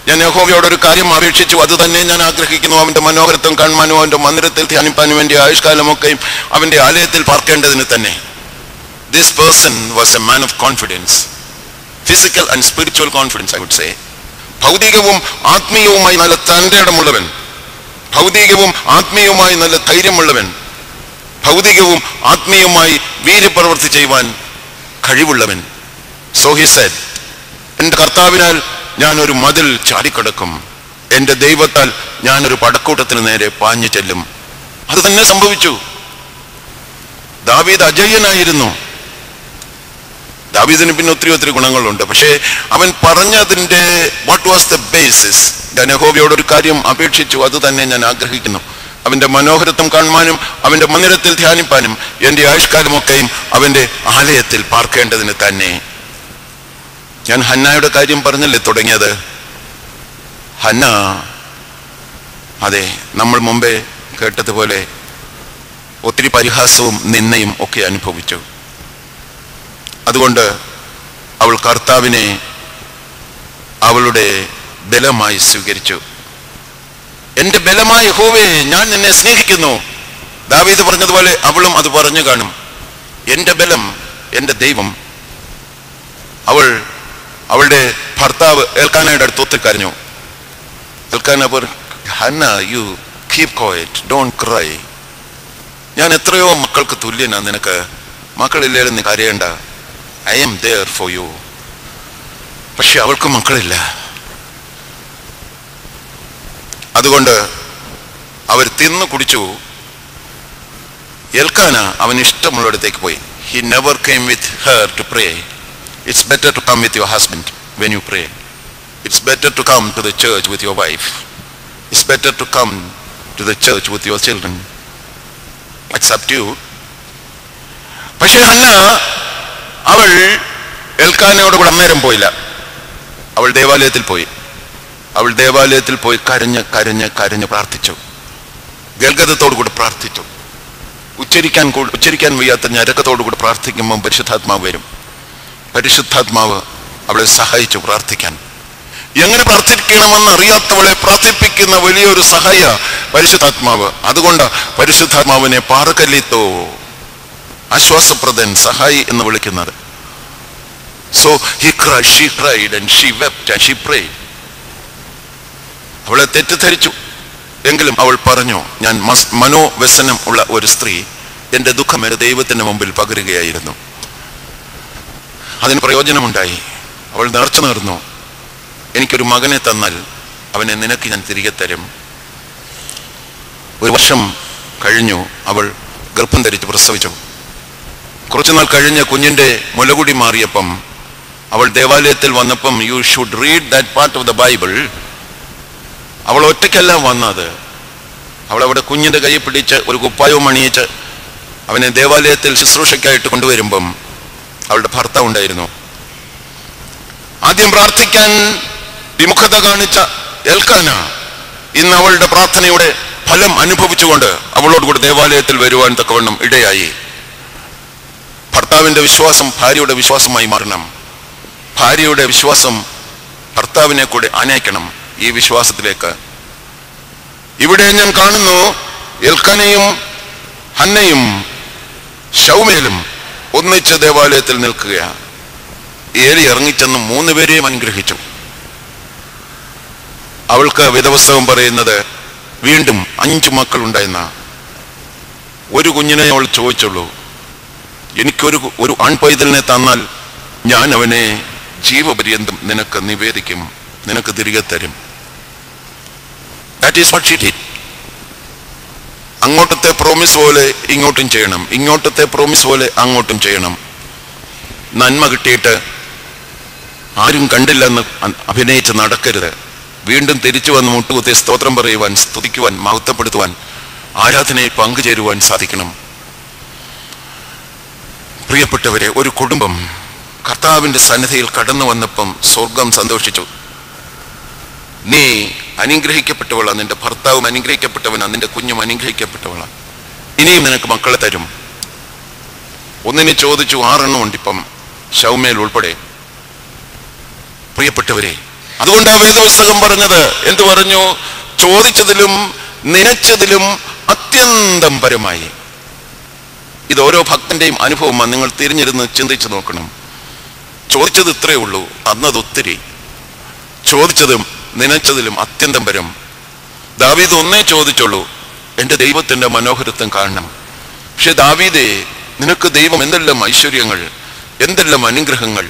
ഞാൻ യഹോവയോട് ഒരു കാര്യം അപേക്ഷിച്ചു, അത് തന്നെ ഞാൻ ആഗ്രഹിക്കുന്നു, അവന്റെ മനോഹരത്വം കാണുവാനും അവന്റെ മന്ദിരത്തിൽ ധ്യാനിപ്പാനും വേണ്ടി ആയുഷ്കാലമൊക്കെയും അവന്റെ ആലയത്തിൽ പാർക്കേണ്ടതിന് തന്നെ. This person was a man of confidence, physical and spiritual confidence, I would say. ഭൗതികവും ആത്മീയവുമായി നല്ല തന്റെ ഇടമുള്ളവൻ, ഭൗതികവും ആത്മീയവുമായി നല്ല ധൈര്യമുള്ളവൻ, ഭൗതികവും ആത്മീയവുമായി വീര്യപ്രവൃത്തി ചെയ്യുവാൻ കഴിവുള്ളവൻ. So he said, എന്റെ കർത്താവിനാൽ ഞാൻ ഒരു മതിൽ ചാടിക്കടക്കും, എന്റെ ദൈവത്താൽ ഞാനൊരു പടക്കൂട്ടത്തിന് നേരെ പാഞ്ഞു ചെല്ലും. അത് തന്നെ സംഭവിച്ചു. ദാവീദ് അജയ്യനായിരുന്നു. ദാവീദിന് പിന്നെ ഒത്തിരി ഗുണങ്ങളുണ്ട്. പക്ഷേ അവൻ പറഞ്ഞതിന്റെ വാട്ട് വാസ് ദ ബേസിസ്? ഞാൻ യഹോവയോട് ഒരു കാര്യം അപേക്ഷിച്ചു, അത് തന്നെ ഞാൻ ആഗ്രഹിക്കുന്നു, അവന്റെ മനോഹരത്വം കാണുവാനും അവന്റെ മന്ദിരത്തിൽ ധ്യാനിപ്പാനും എന്റെ ആയുഷ്കാലമൊക്കെയും അവന്റെ ആലയത്തിൽ പാർക്കേണ്ടതിന് തന്നെ. ഞാൻ ഹന്നായുടെ കാര്യം പറഞ്ഞല്ലേ തുടങ്ങിയത്. ഹന്ന, അതെ, നമ്മൾ മുമ്പേ കേട്ടതുപോലെ ഒത്തിരി പരിഹാസവും നിന്ദയും ഒക്കെ അനുഭവിച്ചു. അതുകൊണ്ട് അവൾ കർത്താവിനെ അവളുടെ ബലമായി സ്വീകരിച്ചു. എന്റെ ബലമായ യഹോവേ, ഞാൻ നിന്നെ സ്നേഹിക്കുന്നു. ദാവീദ് പറഞ്ഞതുപോലെ അവളും അത് പറഞ്ഞു കാണും. എന്റെ ബലം, എന്റെ ദൈവം. അവളുടെ ഭർത്താവ് എൽക്കാനയുടെ അടുത്ത് ഒത്തിരി കരഞ്ഞു. എൽക്കാന പറഞ്ഞു, Hannah, you keep quiet, don't cry. ഞാൻ എത്രയോ മക്കൾക്ക് തുല്യനാ, നിനക്ക് മക്കളില്ലേലും നീ കരയേണ്ട, I am there for you. പക്ഷെ അവൾക്ക് മക്കളില്ല. അതുകൊണ്ട് അവർ തിന്നു കുടിച്ചു. എൽക്കാന അവൻ ഇഷ്ടമുള്ളിടത്തേക്ക് പോയി. He never came with her to pray. It's better to come with your husband when you pray. It's better to come to the church with your wife. It's better to come to the church with your children. It's up to you. പക്ഷേ Hannah അവൾ എൽക്കാനയോട് കൂടെ അന്നേരം പോയില്ല. അവൾ ദേവാലയത്തിൽ പോയി കരഞ്ഞ് പ്രാർത്ഥിച്ചു. ഗൽഗതത്തോടു കൂടി പ്രാർത്ഥിച്ചു. ഉച്ചരിക്കാൻ വയ്യാത്ത ഞരക്കത്തോടു കൂടി പ്രാർത്ഥിക്കുമ്പോൾ പരിശുദ്ധാത്മാവ് വരും. പരിശുദ്ധാത്മാവ് അവളെ സഹായിച്ചു പ്രാർത്ഥിക്കാൻ. എങ്ങനെ പ്രാർത്ഥിക്കണമെന്ന് അറിയാത്തവളെ പ്രാർത്ഥിപ്പിക്കുന്ന വലിയൊരു സഹായ പരിശുദ്ധാത്മാവ്. അതുകൊണ്ട് പരിശുദ്ധാത്മാവിനെ പാറകല്ലിത്തോ, ആശ്വാസപ്രദൻ, സഹായി എന്ന് വിളിക്കുന്നത്. So she cried and she wept and she prayed. അവളെ തെറ്റിദ്ധരിച്ചു. എങ്കിലും അവൾ പറഞ്ഞു, ഞാൻ മനോവ്യസനം ഉള്ള ഒരു സ്ത്രീ, എന്റെ ദുഃഖം എന്റെ ദൈവത്തിന്റെ മുമ്പിൽ പകരുകയായിരുന്നു. അതിന് പ്രയോജനമുണ്ടായി. അവൾ നേർച്ച നേർന്നു, എനിക്കൊരു മകനെ തന്നാൽ അവനെ നിനക്ക് ഞാൻ തിരികെ തരും. 1 വർഷം കഴിഞ്ഞു. അവൾ ഗർഭം ധരിച്ച് പ്രസവിച്ചു. കുറച്ചുനാൾ കഴിഞ്ഞ് കുഞ്ഞിന്റെ മുലകുടി മാറിയപ്പം അവൾ ദേവാലയത്തിൽ വന്നപ്പം, you should read that part of the Bible. അവൾ ഒറ്റയ്ക്കല്ല വന്നത്. അവൾ അവിടെ കുഞ്ഞിന്റെ കൈ പിടിച്ച് ഒരു കുപ്പായവും അണിയിച്ച് അവനെ ദേവാലയത്തിൽ ശുശ്രൂഷയ്ക്കായിട്ട് കൊണ്ടുവരുമ്പം അവളുടെ ഭർത്താവ് ഉണ്ടായിരുന്നു. ആദ്യം പ്രാർത്ഥിക്കാൻ വിമുഖത കാണിച്ച എൽക്കാന ഇന്ന് അവളുടെ പ്രാർത്ഥനയുടെ ഫലം അനുഭവിച്ചുകൊണ്ട് അവളോടുകൂടി ദേവാലയത്തിൽ വരുവാൻ തക്കവണ്ണം ഇടയായി. ഭർത്താവിന്റെ വിശ്വാസം ഭാര്യയുടെ വിശ്വാസമായി മാറണം. ഭാര്യയുടെ വിശ്വാസം ഭർത്താവിനെ കൂടെ ആനയിക്കണം ഈ വിശ്വാസത്തിലേക്ക്. ഇവിടെ ഞാൻ കാണുന്നു, എൽക്കാനയും ഹന്നയും ശൗമേലും ഒന്നിച്ച് ദേവാലയത്തിൽ നിൽക്കുകയാണ്. ഏലി ഇറങ്ങിച്ചെന്ന് 3 പേരെയും അനുഗ്രഹിച്ചു. അവൾക്ക് വേദപുസ്തകം പറയുന്നത് വീണ്ടും 5 മക്കളുണ്ടായിരുന്ന ഒരു കുഞ്ഞിനെ അവൾ ചോദിച്ചുള്ളൂ. എനിക്കൊരു ആൺപൈതലിനെ തന്നാൽ ഞാൻ അവനെ ജീവപര്യന്തം നിനക്ക് നിവേദിക്കും, നിനക്ക് തിരികെ തരും. That is what she did. അങ്ങോട്ടത്തെ പ്രോമിസ് പോലെ ഇങ്ങോട്ടും ചെയ്യണം, ഇങ്ങോട്ടത്തെ പ്രോമിസ് പോലെ അങ്ങോട്ടും ചെയ്യണം. നന്മ കിട്ടിയിട്ട് ആരും കണ്ടില്ലെന്ന് അഭിനയിച്ച് നടക്കരുത്. വീണ്ടും തിരിച്ചു വന്ന് മുട്ടുകുത്തി സ്തോത്രം പറയുവാൻ, സ്തുതിക്കുവാൻ, മഹത്വപ്പെടുത്തുവാൻ, ആരാധനയിൽ പങ്കുചേരുവാൻ സാധിക്കണം. പ്രിയപ്പെട്ടവരെ, ഒരു കുടുംബം കർത്താവിന്റെ സന്നിധിയിൽ കടന്നു വന്നപ്പം സ്വർഗം സന്തോഷിച്ചു. നീ അനുഗ്രഹിക്കപ്പെട്ടവളാ, നിന്റെ ഭർത്താവും അനുഗ്രഹിക്കപ്പെട്ടവനാ, നിന്റെ കുഞ്ഞും അനുഗ്രഹിക്കപ്പെട്ടവളാ, ഇനിയും നിനക്ക് മക്കളെ തരും. ഒന്നിനെ ചോദിച്ചു 6 എണ്ണം ഉണ്ട്. ഇപ്പം ശൗമേൽ ഉൾപ്പെടെ. പ്രിയപ്പെട്ടവരെ, അതുകൊണ്ട് ആ വേദപുസ്തകം പറഞ്ഞത് എന്തു പറഞ്ഞു? ചോദിച്ചതിലും നനച്ചതിലും അത്യന്തം പരമായി. ഇത് ഓരോ ഭക്തന്റെയും അനുഭവമാണ്. നിങ്ങൾ തിരിഞ്ഞിരുന്ന് ചിന്തിച്ചു നോക്കണം. ചോദിച്ചത് ഇത്രയേ ഉള്ളൂ, അന്നത് ഒത്തിരി. ചോദിച്ചതും നനച്ചതിലും അത്യന്തം പരം. ദാവീദ് ഒന്നേ ചോദിച്ചുള്ളൂ, എൻ്റെ ദൈവത്തിന്റെ മനോഹരത്വം കാണണം. പക്ഷെ ദാവീദേ, നിനക്ക് ദൈവം എന്തെല്ലാം ഐശ്വര്യങ്ങൾ, എന്തെല്ലാം അനുഗ്രഹങ്ങൾ.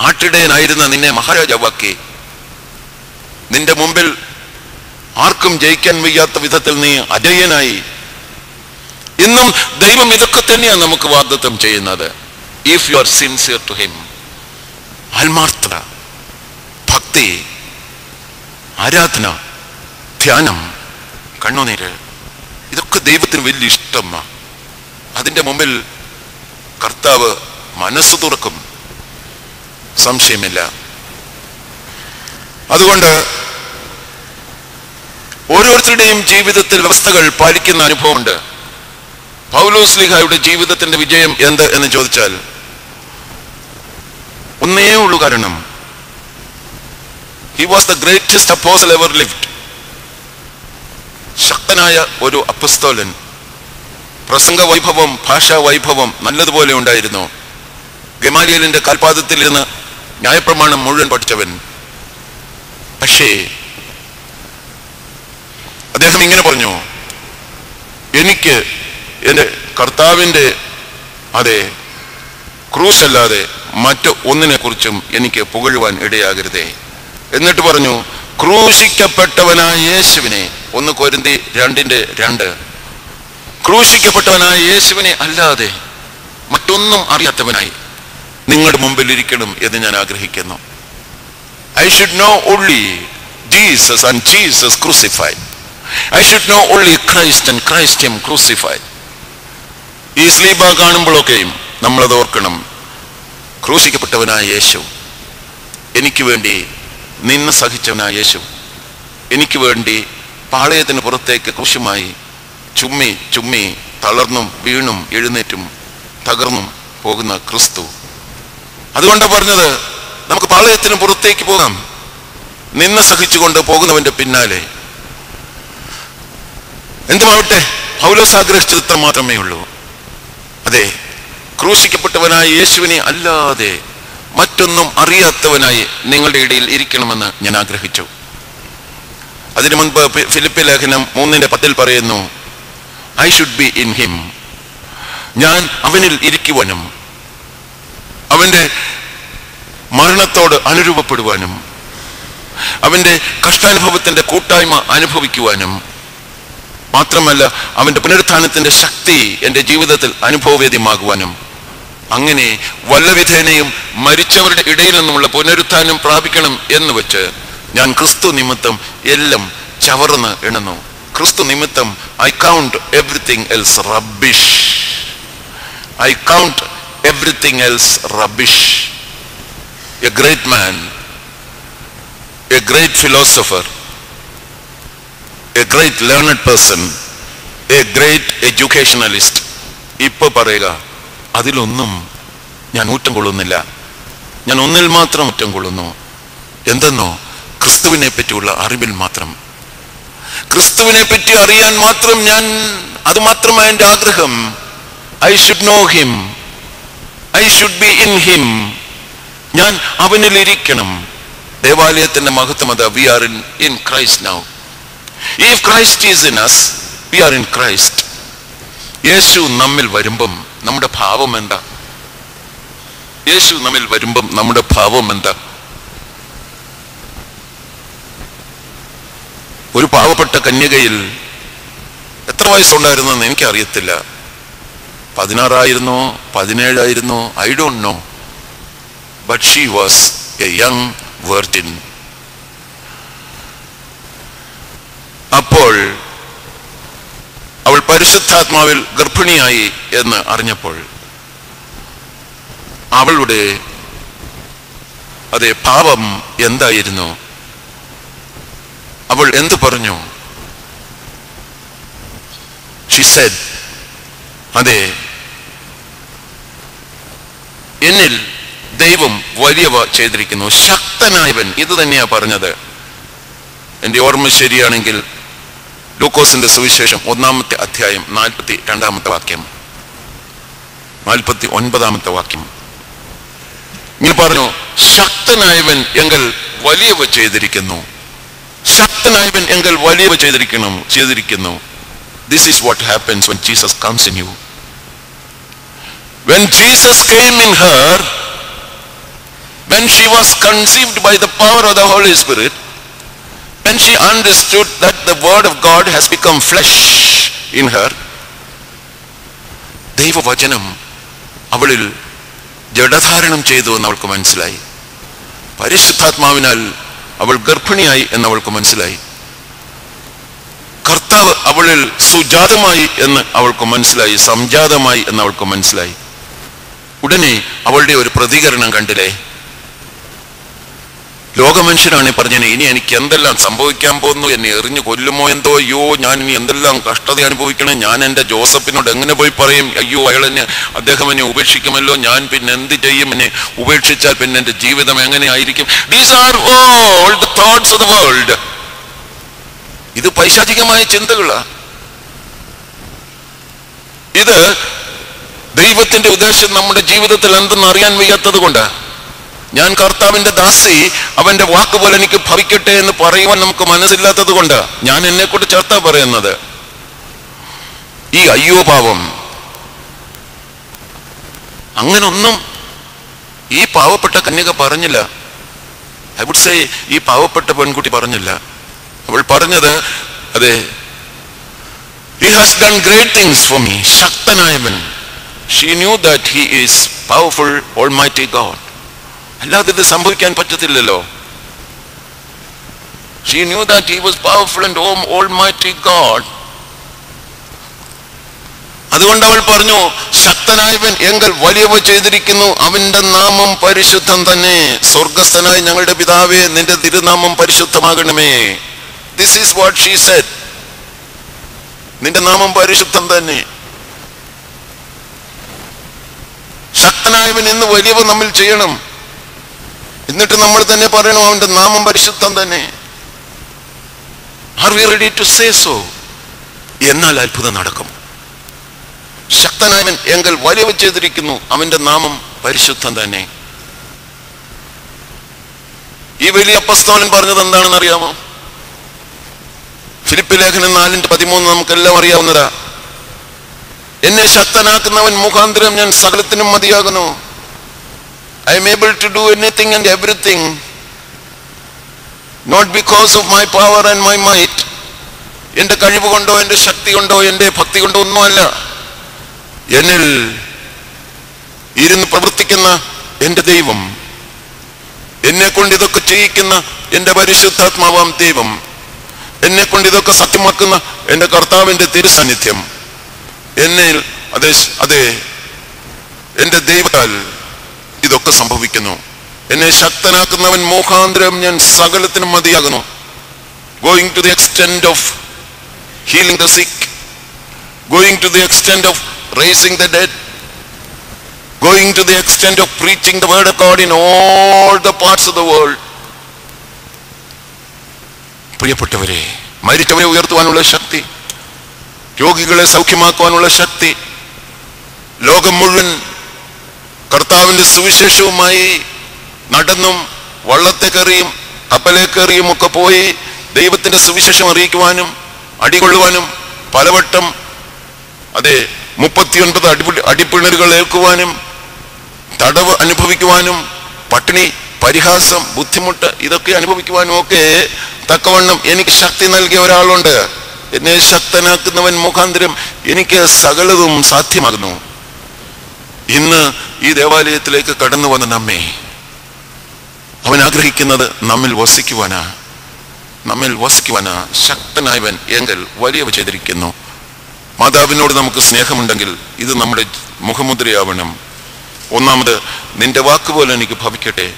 ആട്ടിടയനായിരുന്ന നിന്നെ മഹാരാജാവാക്കി. നിന്റെ മുമ്പിൽ ആർക്കും ജയിക്കാൻ വയ്യാത്ത വിധത്തിൽ നീ അജയനായി. ഇന്നും ദൈവം ഇതൊക്കെ തന്നെയാണ് നമുക്ക് വാഗ്ദത്തം ചെയ്യുന്നത്. If you are sincere to him, ആത്മാർത്ഥത, ഭക്തി, ആരാധന, ധ്യാനം, കണ്ണുനീര്, ഇതൊക്കെ ദൈവത്തിന് വലിയ ഇഷ്ടമാണ്. അതിൻ്റെ മുമ്പിൽ കർത്താവ് മനസ്സ് തുറക്കും, സംശയമില്ല. അതുകൊണ്ട് ഓരോരുത്തരുടെയും ജീവിതത്തിൽ വ്യവസ്ഥകൾ പാലിക്കുന്ന അനുഭവമുണ്ട്. പൗലോസ്ലീഹായുടെ ജീവിതത്തിന്റെ വിജയം എന്ത് എന്ന് ചോദിച്ചാൽ ഒന്നേ ഉള്ളൂ കാരണം. He was the greatest apostle ever lived. ശക്തനായ ഒരു അപ്പസ്തോലൻ. പ്രസംഗ വൈഭവം, ഭാഷാ വൈഭവം നല്ലതുപോലെ ഉണ്ടായിരുന്നു. ഗമാലിയേലിന്റെ കാൽപാദത്തിൽ ഇരുന്ന് ന്യായപ്രമാണം മുഴുവൻ പഠിച്ചവൻ. പക്ഷേ അദ്ദേഹം ഇങ്ങനെ പറഞ്ഞു, എനിക്ക് എൻ്റെ കർത്താവിൻ്റെ ക്രൂശ് അല്ലാതെ മറ്റു ഒന്നിനെ കുറിച്ചും എനിക്ക് പുകഴുവാൻ ഇടയാകരുതേ. എന്നിട്ട് പറഞ്ഞു, ക്രൂശിക്കപ്പെട്ടവനായ യേശുവിനെ, 1 കൊരിന്ത്യർ 2:2, ക്രൂശിക്കപ്പെട്ടവനായ യേശുവിനെ അല്ലാതെ മറ്റൊന്നും അറിയാത്തവനായി നിങ്ങളുടെ മുമ്പിൽ ഇരിക്കണം എന്ന് ഞാൻ ആഗ്രഹിക്കുന്നു. I should know only Jesus and Jesus crucified. I should know only Christ and Christ him crucified. ഈ സ്ലീബ കാണുമ്പോഴൊക്കെയും നമ്മളത് ഓർക്കണം. ക്രൂശിക്കപ്പെട്ടവനായ യേശു, എനിക്ക് വേണ്ടി നിന്ന് സഹിച്ചവനായ യേശു, എനിക്ക് വേണ്ടി പാളയത്തിന് പുറത്തേക്ക് ക്രൂശുമായി ചുമ്മി ചുമ്മി തളർന്നും വീണും എഴുന്നേറ്റും തകർന്നും പോകുന്ന ക്രിസ്തു. അതുകൊണ്ടാണ് പറഞ്ഞത്, നമുക്ക് പാളയത്തിന് പുറത്തേക്ക് പോകാം, നിന്ന് സഹിച്ചുകൊണ്ട് പോകുന്നവന്റെ പിന്നാലെ. എന്തുമാവട്ടെ, പൗലോസ് ആഗ്രഹിച്ചത് ഇത്ര മാത്രമേ ഉള്ളൂ. അതെ, ക്രൂശിക്കപ്പെട്ടവനായ യേശുവിനെ അല്ലാതെ മറ്റൊന്നും അറിയാത്തവനായി നിങ്ങളുടെ ഇടയിൽ ഇരിക്കണമെന്ന് ഞാൻ ആഗ്രഹിച്ചു. അതിനു മുൻപ് ഫിലിപ്പി ലേഖനം 3:10 പറയുന്നു, I should be in him. ഞാൻ അവനിൽ ഇരിക്കുവാനും അവന്റെ മരണത്തോട് അനുരൂപപ്പെടുവാനും അവന്റെ കഷ്ടാനുഭവത്തിന്റെ കൂട്ടായ്മ അനുഭവിക്കുവാനും മാത്രമല്ല അവന്റെ പുനരുത്ഥാനത്തിന്റെ ശക്തി എൻ്റെ ജീവിതത്തിൽ അനുഭവവേദ്യമാകുവാനും, അങ്ങനെ വല്ലവിധേനയും മരിച്ചവരുടെ ഇടയിൽ നിന്നുമുള്ള പുനരുത്ഥാനം പ്രാപിക്കണം എന്ന് വെച്ച് ഞാൻ ക്രിസ്തു നിമിത്തം എല്ലാം ചവർന്ന് എണ്ണുന്നു. ക്രിസ്തു നിമിത്തം I count everything else rubbish. I count everything else rubbish. A great man, A great philosopher, A great learned person, A great educationalist ഇപ്പൊ പറയുക, അതിലൊന്നും ഞാൻ ഊറ്റം കൊള്ളുന്നില്ല. ഞാൻ ഒന്നിൽ മാത്രം ഊറ്റം കൊള്ളുന്നു. എന്തെന്നോ, ക്രിസ്തുവിനെ പറ്റിയുള്ള അറിവിൽ മാത്രം. ക്രിസ്തുവിനെ പറ്റി അറിയാൻ മാത്രം അത് മാത്രമാണ് എൻ്റെ ആഗ്രഹം. I should know him, I should be in him. ഞാൻ അവനിൽ ഇരിക്കണം. ദേവാലയത്തിന്റെ മഹത്വം അതാ, we are in Christ now. If Christ is in us, we are in Christ. യേശു നമ്മിൽ വരുമ്പം നമ്മുടെ ഭാവം എന്താ? യേശു നമ്മിൽ വരുമ്പം നമ്മുടെ ഭാവം എന്താ? ഒരു പാവപ്പെട്ട കന്യകയിൽ എത്ര വയസ്സുണ്ടായിരുന്നെന്ന് എനിക്കറിയത്തില്ല. 16 17 I don't know. But she was A young virgin. അപ്പോൾ അവൾ പരിശുദ്ധാത്മാവിൽ ഗർഭിണിയായി എന്ന് അറിഞ്ഞപ്പോൾ അവളുടെ പാപം എന്തായിരുന്നു? അവൾ എന്ത് പറഞ്ഞു? She said, എന്നിൽ ദൈവം വലിയവ ചെയ്തിരിക്കുന്നു. ശക്തനായവൻ, ഇത് തന്നെയാ പറഞ്ഞത്. എൻ്റെ ഓർമ്മ ശരിയാണെങ്കിൽ ലൂക്കോസിന്റെ സുവിശേഷം 1-ാമത്തെ അധ്യായം 42-ാമത്തെ വാക്യം, 49-ാമത്തെ വാക്യം ഇങ്ങനെ പറഞ്ഞു, ശക്തനായവൻ എങ്കിൽ വലിയവ ചെയ്തിരിക്കുന്നു. ശക്തനായവൻ എങ്കിൽ വലിയവ ചെയ്തിരിക്കുന്നു. This is what happens when Jesus comes in you. When Jesus came in her, when she was conceived by the power of the Holy Spirit, when she understood that the word of God has become flesh in her, ദൈവവചനം അവളിൽ ജഡധാരണം ചെയ്തു എന്ന് അവൾക്ക് മനസ്സിലായി. പരിശുദ്ധാത്മാവിനാൽ അവൾ ഗർഭിണിയായി എന്ന് അവൾക്ക് മനസ്സിലായി. കർത്താവ് അവളിൽ സുജാതമായി എന്ന് അവൾക്ക് മനസ്സിലായി, സംജാതമായി എന്ന് അവൾക്ക് മനസ്സിലായി. ഉടനെ അവളുടെ ഒരു പ്രതികരണം കണ്ടില്ലേ? ലോകമനുഷ്യരാണ് പറഞ്ഞത്, ഇനി എനിക്ക് എന്തെല്ലാം സംഭവിക്കാൻ പോകുന്നു, എന്നെ എറിഞ്ഞു കൊല്ലുമോ എന്തോ, അയ്യോ ഞാൻ ഇനി എന്തെല്ലാം കഷ്ടത അനുഭവിക്കണം, ഞാൻ എൻ്റെ ജോസഫിനോട് എങ്ങനെ പോയി പറയും, അയ്യോ അദ്ദേഹം എന്നെ ഉപേക്ഷിക്കുമല്ലോ, ഞാൻ പിന്നെ എന്ത് ചെയ്യും, എന്നെ ഉപേക്ഷിച്ചാൽ പിന്നെ എൻ്റെ ജീവിതം എങ്ങനെ ആയിരിക്കും. These are all the thoughts of the world. ഇത് പൈശാചികമായ ചിന്തകളാ. ഇത് ദൈവത്തിന്റെ ഉദ്ദേശം നമ്മുടെ ജീവിതത്തിൽ എന്തെന്ന് അറിയാൻ വയ്യാത്തത് കൊണ്ടാ. ഞാൻ കർത്താവിന്റെ ദാസി, അവന്റെ വാക്ക് പോലെ എനിക്ക് ഭവിക്കട്ടെ എന്ന് പറയുവാൻ നമുക്ക് മനസ്സില്ലാത്തത് കൊണ്ട് ഞാൻ എന്നെ കൊണ്ട് ചേർത്താ പറയുന്നത്. ഈ അയ്യോ പാവം അങ്ങനൊന്നും ഈ പാവപ്പെട്ട കന്യക പറഞ്ഞില്ല. ഐ വുഡ് സേ ഈ പാവപ്പെട്ട പെൺകുട്ടി പറഞ്ഞില്ല. അവൾ പറഞ്ഞത്, അതെ, he has done great things for me. ശക്തനായവൻ. She knew that he is powerful, almighty God. അല്ലാതെ ഇത് സംഭവിക്കാൻ പറ്റത്തില്ലല്ലോ. She knew that he was powerful and almighty God. അതുകൊണ്ട് അവൾ പറഞ്ഞു, ശക്തനായവൻ എങ്കിൽ വലിയവ ചെയ്തിരിക്കുന്നു, അവന്റെ നാമം പരിശുദ്ധം തന്നെ. സ്വർഗസ്ഥനായ ഞങ്ങളുടെ പിതാവേ, നിന്റെ തിരുനാമം പരിശുദ്ധമാകണമേ. This is what she said. നിന്റെ നാമം പരിശുദ്ധം തന്നെ. ശക്തനായവൻ എന്ന് വലിയവ നമ്മൾ ചെയ്യണം. എന്നിട്ട് നമ്മൾ തന്നെ പറയണം, അവന്റെ നാമം പരിശുദ്ധം തന്നെ. Are we ready to say so? എന്നാൽ അത്ഭുതം നടക്കും. ശക്തനായവൻ എങ്കിൽ വലിയവ ചെയ്തിരിക്കുന്നു, അവന്റെ നാമം പരിശുദ്ധം തന്നെ. ഈ വലിയ അപ്പസ്തോലൻ പറഞ്ഞത് എന്താണെന്ന് അറിയാമോ? ഫിലിപ്പി ലേഖനം 4:13 നമുക്കെല്ലാം അറിയാവുന്നതാ. എന്നെ ശക്തനാക്കുന്നവൻ മുഖാന്തരം ഞാൻ സകലത്തിനും മതിയാകുന്നു. I am able to do anything and everything, not because of my power and my might. എൻ്റെ കഴിവ് കൊണ്ടോ എൻ്റെ ശക്തി കൊണ്ടോ എൻ്റെ ഭക്തി കൊണ്ടോ ഒന്നുമല്ല. എന്നിൽ ഇരുന്ന് പ്രവർത്തിക്കുന്ന എൻ്റെ ദൈവം, എന്നെ കൊണ്ട് ഇതൊക്കെ ചെയ്യിക്കുന്ന എൻ്റെ പരിശുദ്ധാത്മാവാം ദൈവം, എന്നെ കൊണ്ട് ഇതൊക്കെ സത്യമാക്കുന്ന എൻ്റെ കർത്താവിൻ്റെ തിരുസാന്നിധ്യം എന്നിൽ, അതെ എൻ്റെ ദൈവത്താൽ ഇതൊക്കെ സംഭവിക്കുന്നു. എന്നെ ശക്തനാക്കുന്നവൻ മുഖാന്തരം ഞാൻ സകലത്തിനും മതിയാകുന്നു. Going to the extent of healing the sick, going to the extent of raising the dead, going to the extent of preaching the word of God in all the parts of the world. പ്രിയപ്പെട്ടവരെ, മരിച്ചവരെ ഉയർത്തുവാനുള്ള ശക്തി, രോഗികളെ സൗഖ്യമാക്കുവാനുള്ള ശക്തി, ലോകം മുഴുവൻ കർത്താവിന്റെ സുവിശേഷവുമായി നടന്നും വള്ളത്തെ കയറിയും കപ്പലെ കയറിയും ഒക്കെ പോയി ദൈവത്തിന്റെ സുവിശേഷം അറിയിക്കുവാനും അടികൊള്ളുവാനും പലവട്ടം 39 അടിപ്പിണരുകൾ ഏൽക്കുവാനും തടവ് അനുഭവിക്കുവാനും പട്ടിണി, പരിഹാസം, ബുദ്ധിമുട്ട് ഇതൊക്കെ അനുഭവിക്കുവാനും ഒക്കെ തക്കവണ്ണം എനിക്ക് ശക്തി നൽകിയ ഒരാളുണ്ട്. എന്നെ ശക്തനാക്കുന്നവൻ മുഖാന്തരം എനിക്ക് സകലതും സാധ്യമാകുന്നു. ഇന്ന് ഈ ദേവാലയത്തിലേക്ക് കടന്നു വന്ന നമ്മെ അവൻ ആഗ്രഹിക്കുന്നത് നമ്മിൽ വസിക്കുവാനാ. ശക്തനായവൻ എങ്കിൽ വലിയവ ചെയ്തിരിക്കുന്നു. മാതാവിനോട് നമുക്ക് സ്നേഹമുണ്ടെങ്കിൽ ഇത് നമ്മുടെ മുഖമുദ്രയാവണം. ഒന്നാമത്, നിന്റെ വാക്കുപോലെ എനിക്ക് ഭവിക്കട്ടെ.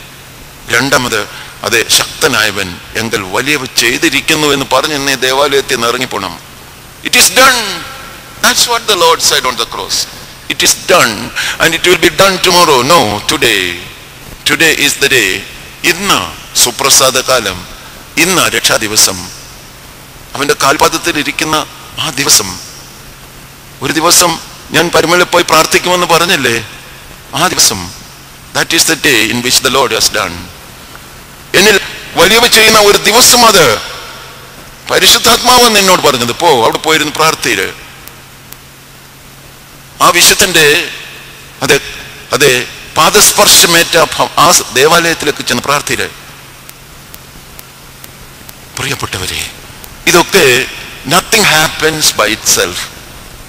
രണ്ടാമത്, അതെ, ശക്തനായവൻ എങ്കിൽ വലിയവ ചെയ്തിരിക്കുന്നു എന്ന് പറഞ്ഞ് എന്നെ ദേവാലയത്തിൽ നിന്ന് ഇറങ്ങിപ്പോണം. It is done. That's what the Lord said on the cross. It is done and it will be done tomorrow. No, today. Today is the day. ഇന്ന് സുപ്രസാദ കാലം, ഇന്ന് രക്ഷാ ദിവസം, അവന്റെ കാൽപാദത്തിൽ ഇരിക്കുന്ന ആ ദിവസം. ഒരു ദിവസം ഞാൻ പരമലയിൽ പോയി പ്രാർത്ഥിക്കുമെന്ന് പറഞ്ഞില്ലേ, ആ ദിവസം. That is the day in which the Lord has done. എന്നിൽ വലിയവ ചെയ്യുന്ന ഒരു ദിവസം, അത് പരിശുദ്ധാത്മാവെന്ന് എന്നോട് പറഞ്ഞത്. പോ, അവിടെ പോയിരുന്ന് പ്രാർത്ഥിയില്. ആ വിശുദ്ധന്റെ അതെ പാദസ്പർശമേറ്റ ആ ദേവാലയത്തിലേക്ക് ചെന്ന് പ്രാർത്ഥിയില്. പ്രിയപ്പെട്ടവരെ, ഇതൊക്കെ nothing happens by itself,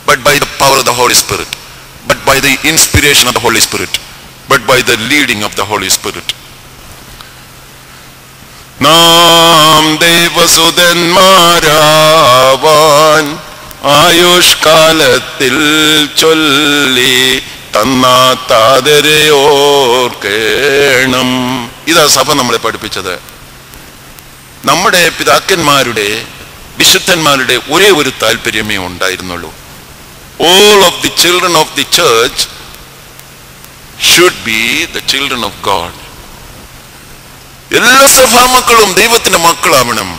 but by the power of the Holy Spirit, but by the inspiration of the Holy Spirit, but by the leading of the Holy Spirit. നാം ദൈവസുതന്മാരാവാൻ ആയുഷ്കാലത്തിൽ ചൊല്ലി തന്നാത്താതരെ ഓർക്കേണം. ഇതാ സഭ നമ്മളെ പഠിപ്പിച്ചത്. നമ്മുടെ പിതാക്കന്മാരുടെ, വിശുദ്ധന്മാരുടെ ഒരേ ഒരു താല്പര്യമേ ഉണ്ടായിരുന്നുള്ളൂ. All of the children of the church should be the children of God. എല്ലാ സഭാമക്കളും ദൈവത്തിന്റെ മക്കളാവണം.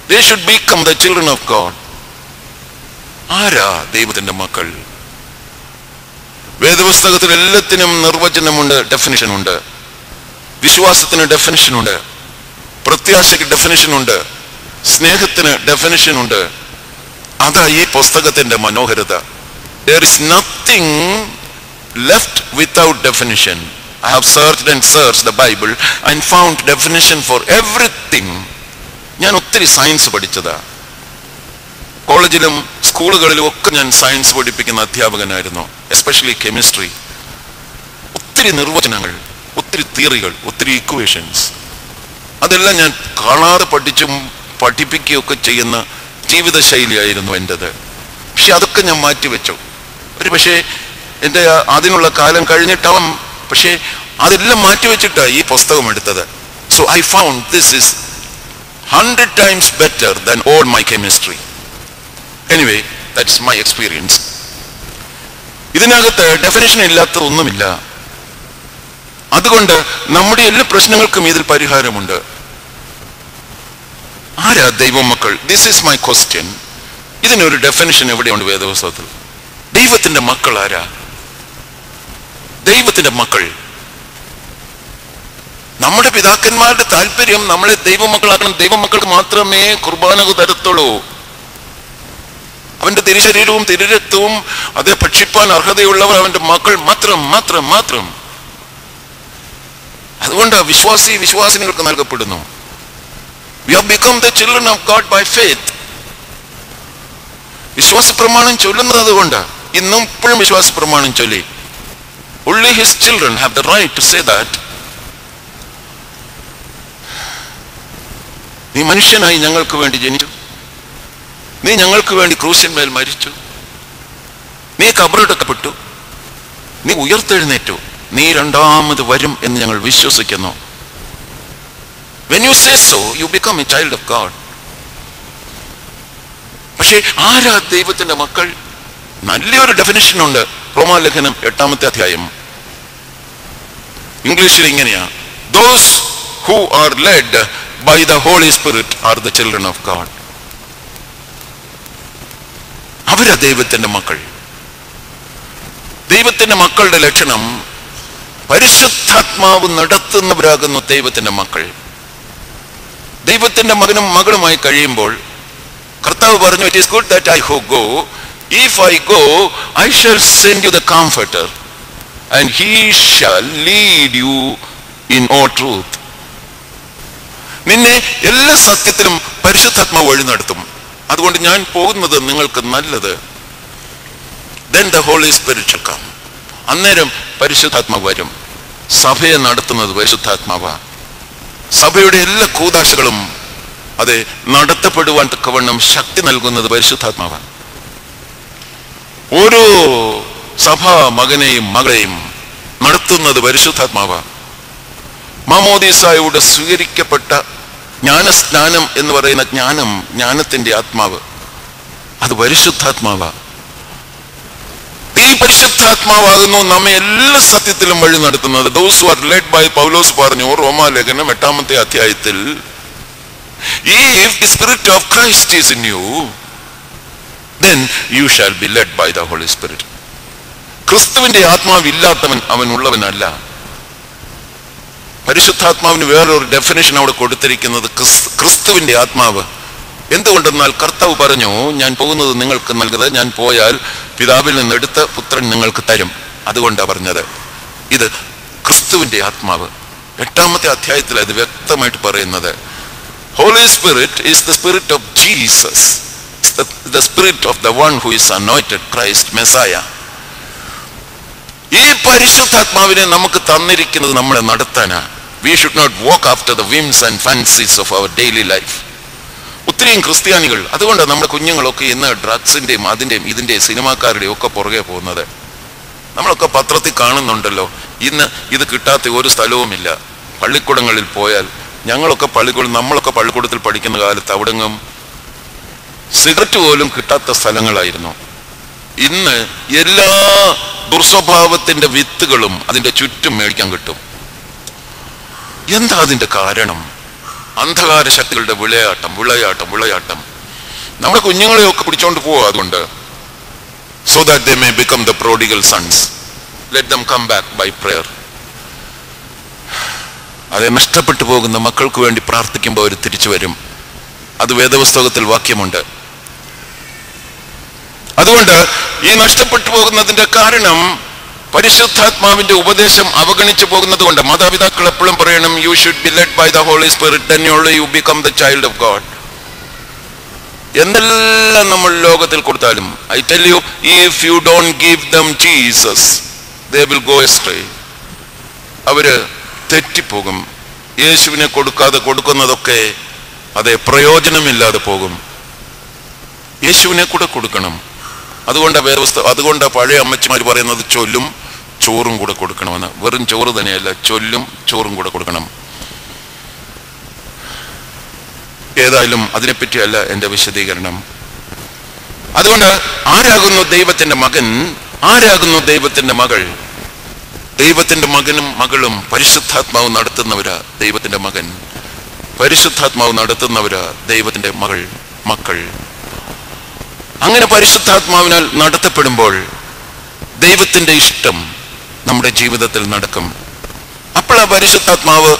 They should become the children of God. ആരാ ദൈവത്തിന്റെ മക്കൾ? വേദപുസ്തകത്തിൽ എല്ലാത്തിനും നിർവചനമുണ്ട്, ഡെഫിനിഷൻ ഉണ്ട്. വിശ്വാസത്തിന് ഡെഫിനിഷൻ ഉണ്ട്, പ്രത്യാശയ്ക്ക് ഡെഫിനിഷൻ ഉണ്ട്, സ്നേഹത്തിന് ഡെഫിനിഷൻ ഉണ്ട്. അതാ ഈ പുസ്തകത്തിന്റെ മനോഹരത. There is nothing left without definition. I have searched and searched the Bible and found definition for everything. ഞാൻ ഒത്തിരി സയൻസ് പഠിച്ചതാ. കോളേജിലും സ്കൂളുകളിലും ഒക്കെ ഞാൻ സയൻസ് പഠിപ്പിക്കുന്ന അധ്യാപകനായിരുന്നു. Especially chemistry. ഒത്തിരി നിർവചനങ്ങൾ, ഒത്തിരി തിയറികൾ, ഒത്തിരി ഇക്വേഷൻസ്, അതെല്ലാം ഞാൻ കാണാതെ പഠിച്ചും പഠിപ്പിക്കുകയൊക്കെ ചെയ്യുന്ന ജീവിതശൈലിയായിരുന്നു എൻ്റെത്. പക്ഷെ അതൊക്കെ ഞാൻ മാറ്റിവെച്ചു. ഒരു പക്ഷേ എൻ്റെ അതിനുള്ള കാലം കഴിഞ്ഞിട്ടാവും. പക്ഷേ അതെല്ലാം മാറ്റിവെച്ചിട്ടാണ് ഈ പുസ്തകം എടുത്തത്. So I found this is 100 times better than all my chemistry. Anyway, that's my experience. ഇതിനകത്ത് ഡെഫിനിഷൻ ഇല്ലാത്ത ഒന്നുമില്ല. അതുകൊണ്ട് നമ്മുടെ എല്ലാ പ്രശ്നങ്ങൾക്കും ഇതിൽ പരിഹാരമുണ്ട്. ആരാ ദൈവമക്കൾ? This is my question. ഇതിനൊരു ഡെഫിനിഷൻ എവിടെയുണ്ട് വേദപുസ്തകത്തിൽ? ദൈവത്തിന്റെ മക്കൾ ആരാ? ദൈവത്തിന്റെ മക്കൾ. നമ്മുടെ പിതാക്കന്മാരുടെ താല്പര്യം നമ്മളെ ദൈവമക്കളാക്കണം. ദൈവമക്കൾക്ക് മാത്രമേ കുർബാന തരത്തുള്ളൂ. അവന്റെ തിരുശരീരവും തിരുരക്തവും അത് ഭക്ഷിപ്പാൻ അർഹതയുള്ളവർ അവന്റെ മക്കൾ മാത്രം മാത്രം മാത്രം. അതുകൊണ്ട് വിശ്വാസിനികൾക്ക് നൽകപ്പെടുന്നു. We have become the children of God by faith. വിശ്വാസ പ്രമാണം ചൊല്ലുന്നത് അതുകൊണ്ട്. ഇന്നും ഇപ്പോഴും വിശ്വാസ പ്രമാണം ചൊല്ലി. Only his children have the right to say that. നീ മനുഷ്യനായി ഞങ്ങൾക്ക് വേണ്ടി ജനിച്ചു, നീ ഞങ്ങൾക്ക് വേണ്ടി ക്രൂശന്മേൽ മരിച്ചു, നീ കബറടക്കപ്പെട്ടു, നീ ഉയർത്തെഴുന്നേറ്റു, നീ രണ്ടാമത് വരും എന്ന് ഞങ്ങൾ വിശ്വസിക്കുന്നു. When you say so, you become a child of God. പക്ഷേ ആരാ ദൈവത്തിന്റെ മക്കൾ? നല്ലൊരു ഡെഫിനിഷൻ ഉണ്ട്. റോമാലേഖനം 8-ാമത്തെ അധ്യായം. ഇംഗ്ലീഷിൽ ഇങ്ങനെയാ: Those who are led by the Holy Spirit are the children of God. അവരാ ദൈവത്തിന്റെ മക്കൾ. ദൈവത്തിന്റെ മക്കളുടെ ലക്ഷണം പരിശുദ്ധാത്മാവ് നടത്തുന്നവരാകുന്നു ദൈവത്തിന്റെ മക്കൾ. ദൈവത്തിന്റെ മകനും മകളുമായി കഴിയുമ്പോൾ കർത്താവ് പറഞ്ഞു, It is good that I go. If I go, I shall send you the Comforter, and he shall lead you in all truth. നിന്നെ എല്ലാ സത്യത്തിലും പരിശുദ്ധാത്മാവ് വഴി നടത്തും. അതുകൊണ്ട് ഞാൻ പോകുന്നത് നിങ്ങൾക്ക് നല്ലത്. Then the Holy Spirit shall come. അന്നേരം പരിശുദ്ധാത്മാവ് വരും. സഭയെ നടത്തുന്നത് പരിശുദ്ധാത്മാവാ. സഭയുടെ എല്ലാ കൂദാശകളും അത് നടത്തപ്പെടുവാൻ തക്കവണ്ണം ശക്തി നൽകുന്നത് പരിശുദ്ധാത്മാവാണ്. ഓരോ സഭാ മകനെയും മകളെയും നടത്തുന്നത് പരിശുദ്ധാത്മാവാണ്. മാമോദീസായോട് സ്വീകരിക്കപ്പെട്ട ജ്ഞാനസ്നാനം എന്ന് പറയുന്ന ജ്ഞാനത്തിന്റെ ആത്മാവ് അത് പരിശുദ്ധാത്മാവാണ്. തീ പരിശുദ്ധാത്മാവാകുന്നു നമ്മെ എല്ലാ സത്യത്തിലും വഴി നടത്തുന്നത്. Those who are led by, പൗലോസ് പറഞ്ഞു റോമാലേഖനം 8-ാമത്തെ അധ്യായത്തിൽ, if the spirit of Christ is in you, then you shall be led by the Holy Spirit. ക്രിസ്തുവിന്റെ ആത്മാവില്ലാത്തവൻ അവൻ ഉള്ളവനല്ല. പരിശുദ്ധാത്മാവിന് വേറൊരു ഡെഫിനേഷൻ അവിടെ കൊടുത്തിരിക്കുന്നത് ക്രിസ്തുവിന്റെ ആത്മാവ്. എന്തുകൊണ്ടെന്നാൽ കർത്താവ് പറഞ്ഞു, ഞാൻ പോകുന്നത് നിങ്ങൾക്ക് നൽകുന്നത്, ഞാൻ പോയാൽ പിതാവിൽ നിന്നെടുത്ത് പുത്രൻ നിങ്ങൾക്ക് തരും. അതുകൊണ്ടാണ് പറഞ്ഞത്. ഇത് ക്രിസ്തുവിന്റെ ആത്മാവ്. 8-ാമത്തെ അധ്യായത്തിൽ അത് വ്യക്തമായിട്ട് പറയുന്നത്. Holy Spirit is the spirit of Jesus, the spirit of the one who is anointed, Christ, Messiah. ഈ പരിശുദ്ധാത്മാവിനെ നമുക്ക് തന്നിരിക്കുന്നത് നമ്മളെ നടത്താനാ. We should not walk after the whims and fancies of our daily life. ഒത്തിരിയും ക്രിസ്ത്യാനികൾ, അതുകൊണ്ടാണ് നമ്മുടെ കുഞ്ഞുങ്ങളൊക്കെ ഇന്ന് ഡ്രഗ്സിന്റെയും അതിന്റെയും ഇതിന്റെ സിനിമാക്കാരുടെയും ഒക്കെ പുറകെ പോകുന്നത്. നമ്മളൊക്കെ പത്രത്തിൽ കാണുന്നുണ്ടല്ലോ. ഇന്ന് ഇത് കിട്ടാത്ത ഒരു സ്ഥലവുമില്ല. പള്ളിക്കൂടങ്ങളിൽ പോയാൽ, നമ്മളൊക്കെ പള്ളിക്കൂടത്തിൽ പഠിക്കുന്ന കാലത്ത് അവിടെങ്ങും സിഗരറ്റ് പോലും കിട്ടാത്ത സ്ഥലങ്ങളായിരുന്നു. ഇന്ന് എല്ലാ ദുർസ്വഭാവത്തിന്റെ വിത്തുകളും അതിന്റെ ചുറ്റും മേടിക്കാൻ കിട്ടും. എന്താ അതിന്റെ കാരണം? അന്ധകാര ശക്തികളുടെ വിളയാട്ടം. നമ്മുടെ കുഞ്ഞുങ്ങളെയൊക്കെ പിടിച്ചോണ്ട് പോവുക. അതുകൊണ്ട് so that they may become the prodigal sons, let them come back by prayer. അതെ, നഷ്ടപ്പെട്ടു പോകുന്ന മക്കൾക്ക് വേണ്ടി പ്രാർത്ഥിക്കുമ്പോൾ അവർ തിരിച്ചു വരും. അത് വേദപുസ്തകത്തിൽ വാക്യമുണ്ട്. അതുകൊണ്ട് ഈ നഷ്ടപ്പെട്ടു പോകുന്നതിന്റെ കാരണം പരിശുദ്ധാത്മാവിന്റെ ഉപദേശം അവഗണിച്ചു പോകുന്നത് കൊണ്ട്. മാതാപിതാക്കൾ എപ്പോഴും പറയണം, you should be led by the holy spirit, then only you become the child of God. എന്തെല്ലാം നമ്മൾ ലോകത്തിൽ കൊടുത്താലും, I tell you, if you don't give them Jesus, they will go astray. അവര് തെറ്റിപ്പോകും. യേശുവിനെ കൊടുക്കുന്നതൊക്കെ അതെ പ്രയോജനമില്ലാതെ പോകും. യേശുവിനെ കൂടെ കൊടുക്കണം. അതുകൊണ്ടാ പഴയ അമ്മച്ചിമാർ പറയുന്നത് ചൊല്ലും ചോറും കൂടെ കൊടുക്കണമെന്ന്. വെറും ചോറ് തന്നെയല്ല, ചൊല്ലും ചോറും കൂടെ കൊടുക്കണം. ഏതായാലും അതിനെപ്പറ്റിയല്ല എൻ്റെ വിശദീകരണം. അതുകൊണ്ട് ആരാകുന്നു ദൈവത്തിന്റെ മകൻ, ആരാകുന്നു ദൈവത്തിന്റെ മകൾ? ദൈവത്തിന്റെ മകനും മകളും പരിശുദ്ധാത്മാവ് നടത്തുന്നവരാ ദൈവത്തിന്റെ മകൻ, പരിശുദ്ധാത്മാവ് നടത്തുന്നവരാ ദൈവത്തിന്റെ മക്കൾ. അങ്ങനെ പരിശുദ്ധാത്മാവിനാൽ നടത്തപ്പെടുമ്പോൾ ദൈവത്തിന്റെ ഇഷ്ടം നമ്മുടെ ജീവിതത്തിൽ നടക്കും. അപ്പോഴാ പരിശുദ്ധാത്മാവ്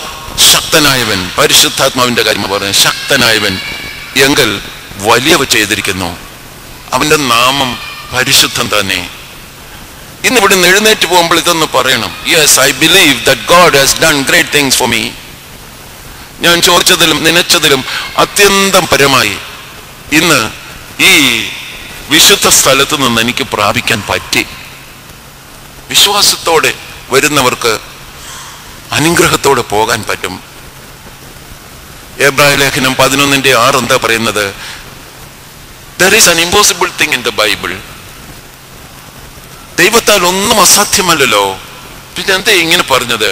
ശക്തനായവൻ, പരിശുദ്ധാത്മാവിന്റെ കാര്യം പറഞ്ഞ ശക്തനായവൻ എങ്കിൽ വലിയവ ചെയ്തിരിക്കുന്നു. അവന്റെ നാമം പരിശുദ്ധം തന്നെ. ഇന്ന് ഇവിടെ നിന്ന് എഴുന്നേറ്റ് പോകുമ്പോൾ ഇതൊന്ന് പറയണം. Yes, I believe that God has done great things for me. ഞാൻ ചോദിച്ചതിലും നനച്ചതിലും അത്യന്തം പരമായി ഇന്ന് ഈ വിശുദ്ധ സ്ഥലത്ത് നിന്ന് എനിക്ക് പ്രാപിക്കാൻ പറ്റി. വിശ്വാസത്തോടെ വരുന്നവർക്ക് അനുഗ്രഹത്തോടെ പോകാൻ പറ്റും. എബ്രായ ലേഖനം 11:6 എന്താ പറയുന്നത്? There is an impossible thing in the Bible. ദൈവത്താൽ ഒന്നും അസാധ്യമല്ലല്ലോ. പിന്നെ എന്താ ഇങ്ങനെ പറഞ്ഞത്?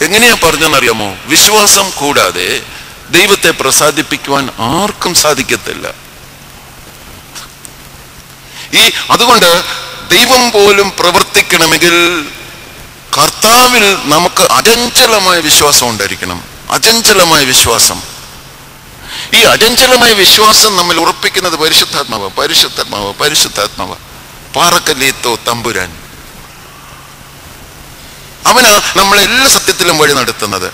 എങ്ങനെയാ പറഞ്ഞെന്നറിയാമോ? വിശ്വാസം കൂടാതെ ദൈവത്തെ പ്രസാദിപ്പിക്കുവാൻ ആർക്കും സാധിക്കത്തില്ല. അതുകൊണ്ട് ദൈവം പോലും പ്രവർത്തിക്കണമെങ്കിൽ കർത്താവിൽ നമുക്ക് അചഞ്ചലമായ വിശ്വാസം ഉണ്ടായിരിക്കണം. അചഞ്ചലമായ വിശ്വാസം. ഈ അചഞ്ചലമായ വിശ്വാസം നമ്മൾ ഉറപ്പിക്കുന്നത് പരിശുദ്ധാത്മാവ്. പാറക്കല്ലേത്തോ തമ്പുരാൻ, അവനാ നമ്മളെല്ലാ സത്യത്തിലും വഴി നടത്തുന്നത്.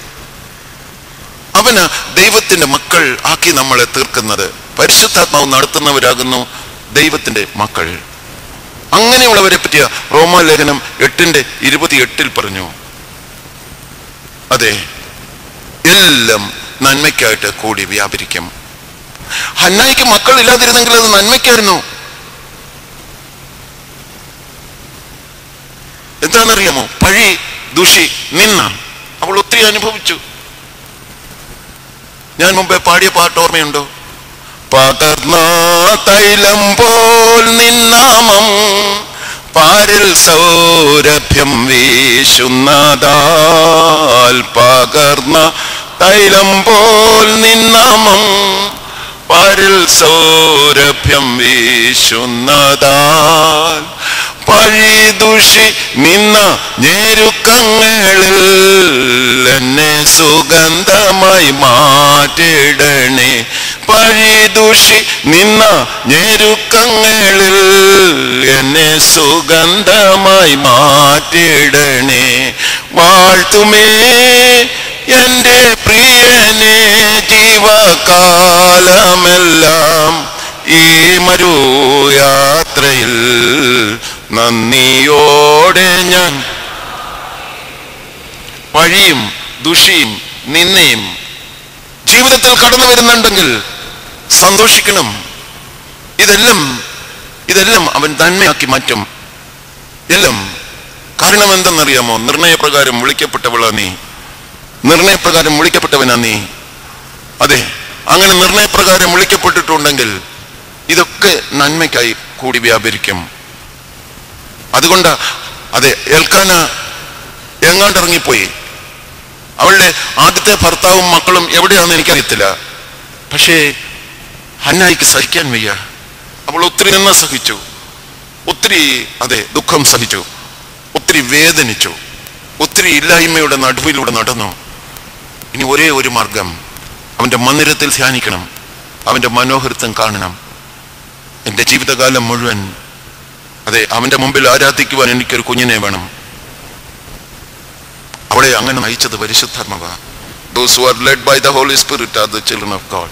അവന് ദൈവത്തിന്റെ മക്കൾ ആക്കി നമ്മളെ തീർക്കുന്നത്. പരിശുദ്ധാത്മാവ് നടത്തുന്നവരാകുന്നു ദൈവത്തിന്റെ മക്കൾ. അങ്ങനെയുള്ളവരെ പറ്റിയ റോമാലേഖനം 8:28 പറഞ്ഞു. അതെ, എല്ലാം നന്മയ്ക്കായിട്ട് കൂടി വ്യാപരിക്കും. ഹന്നായിക്ക് മക്കൾ ഇല്ലാതിരുന്നെങ്കിൽ അത് നന്മയ്ക്കായിരുന്നു. എന്താണെന്നറിയാമോ? പഴി ദുഷി നിന്ന അവൾ ഒത്തിരി അനുഭവിച്ചു. ഞാൻ മുമ്പേ പാടിയ പാട്ട് ഓർമ്മയുണ്ടോ? പകർന്ന തൈലം പോൽ നിന്നാമം പാരിൽ സൗരഭ്യം വീശുന്നതാൽ, പകർന്ന തൈലം പോൽ നിന്നാമം പാരിൽ സൗരഭ്യം വീശുന്നതാൽ പഴിദുഷി നിന്ന ഞെരുക്കങ്ങളിൽ എന്നെ സുഗന്ധമായി മാറ്റിടണേ. പഴിദുഷി നിന്ന ഞെരുക്കങ്ങളിൽ എന്നെ സുഗന്ധമായി മാറ്റിടണേ. വാഴ്ത്തുമേ എന്റെ പ്രിയനെ ജീവകാലമെല്ലാം ഈ മരുയാത്രയിൽ നന്ദിയോടെ ഞാൻ. പഴിയും ദുഷിയും നിന്നയും ജീവിതത്തിൽ കടന്നു വരുന്നുണ്ടെങ്കിൽ സന്തോഷിക്കണം. ഇതെല്ലാം അവൻ നന്മയാക്കി മാറ്റും. എല്ലാം കാരണം എന്തെന്നറിയാമോ? നിർണയപ്രകാരം വിളിക്കപ്പെട്ടവളാ നീ, നിർണയപ്രകാരം വിളിക്കപ്പെട്ടവനാ നീ. അതെ, അങ്ങനെ നിർണയപ്രകാരം വിളിക്കപ്പെട്ടിട്ടുണ്ടെങ്കിൽ ഇതൊക്കെ നന്മയ്ക്കായി കൂടി വ്യാപരിക്കും. അതുകൊണ്ട് അതെ, എൽക്കാന എങ്ങാണ്ടിറങ്ങിപ്പോയി. അവളുടെ ആദ്യത്തെ ഭർത്താവും മക്കളും എവിടെയാണെന്ന് എനിക്കറിയത്തില്ല. പക്ഷേ ഹന്നായിക്ക് സഹിക്കാൻ വയ്യ. അവൾ ഒത്തിരി നിന്ന് സഹിച്ചു, ഒത്തിരി ദുഃഖം സഹിച്ചു, ഒത്തിരി വേദനിച്ചു, ഒത്തിരി ഇല്ലായ്മയുടെ നടുവിലൂടെ നടന്നു. ഇനി ഒരേ ഒരു മാർഗം, അവന്റെ മന്ദിരത്തിൽ ധ്യാനിക്കണം, അവന്റെ മനോഹരത്വം കാണണം. എൻ്റെ ജീവിതകാലം മുഴുവൻ അവന്റെ മുമ്പിൽ ആരാധിക്കുവാൻ എനിക്കൊരു കുഞ്ഞിനെ വേണം. അവളെ അങ്ങനെ നയിച്ചത് പരിശുദ്ധാത്മാവാ. Those who are led by the Holy Spirit are the children of God.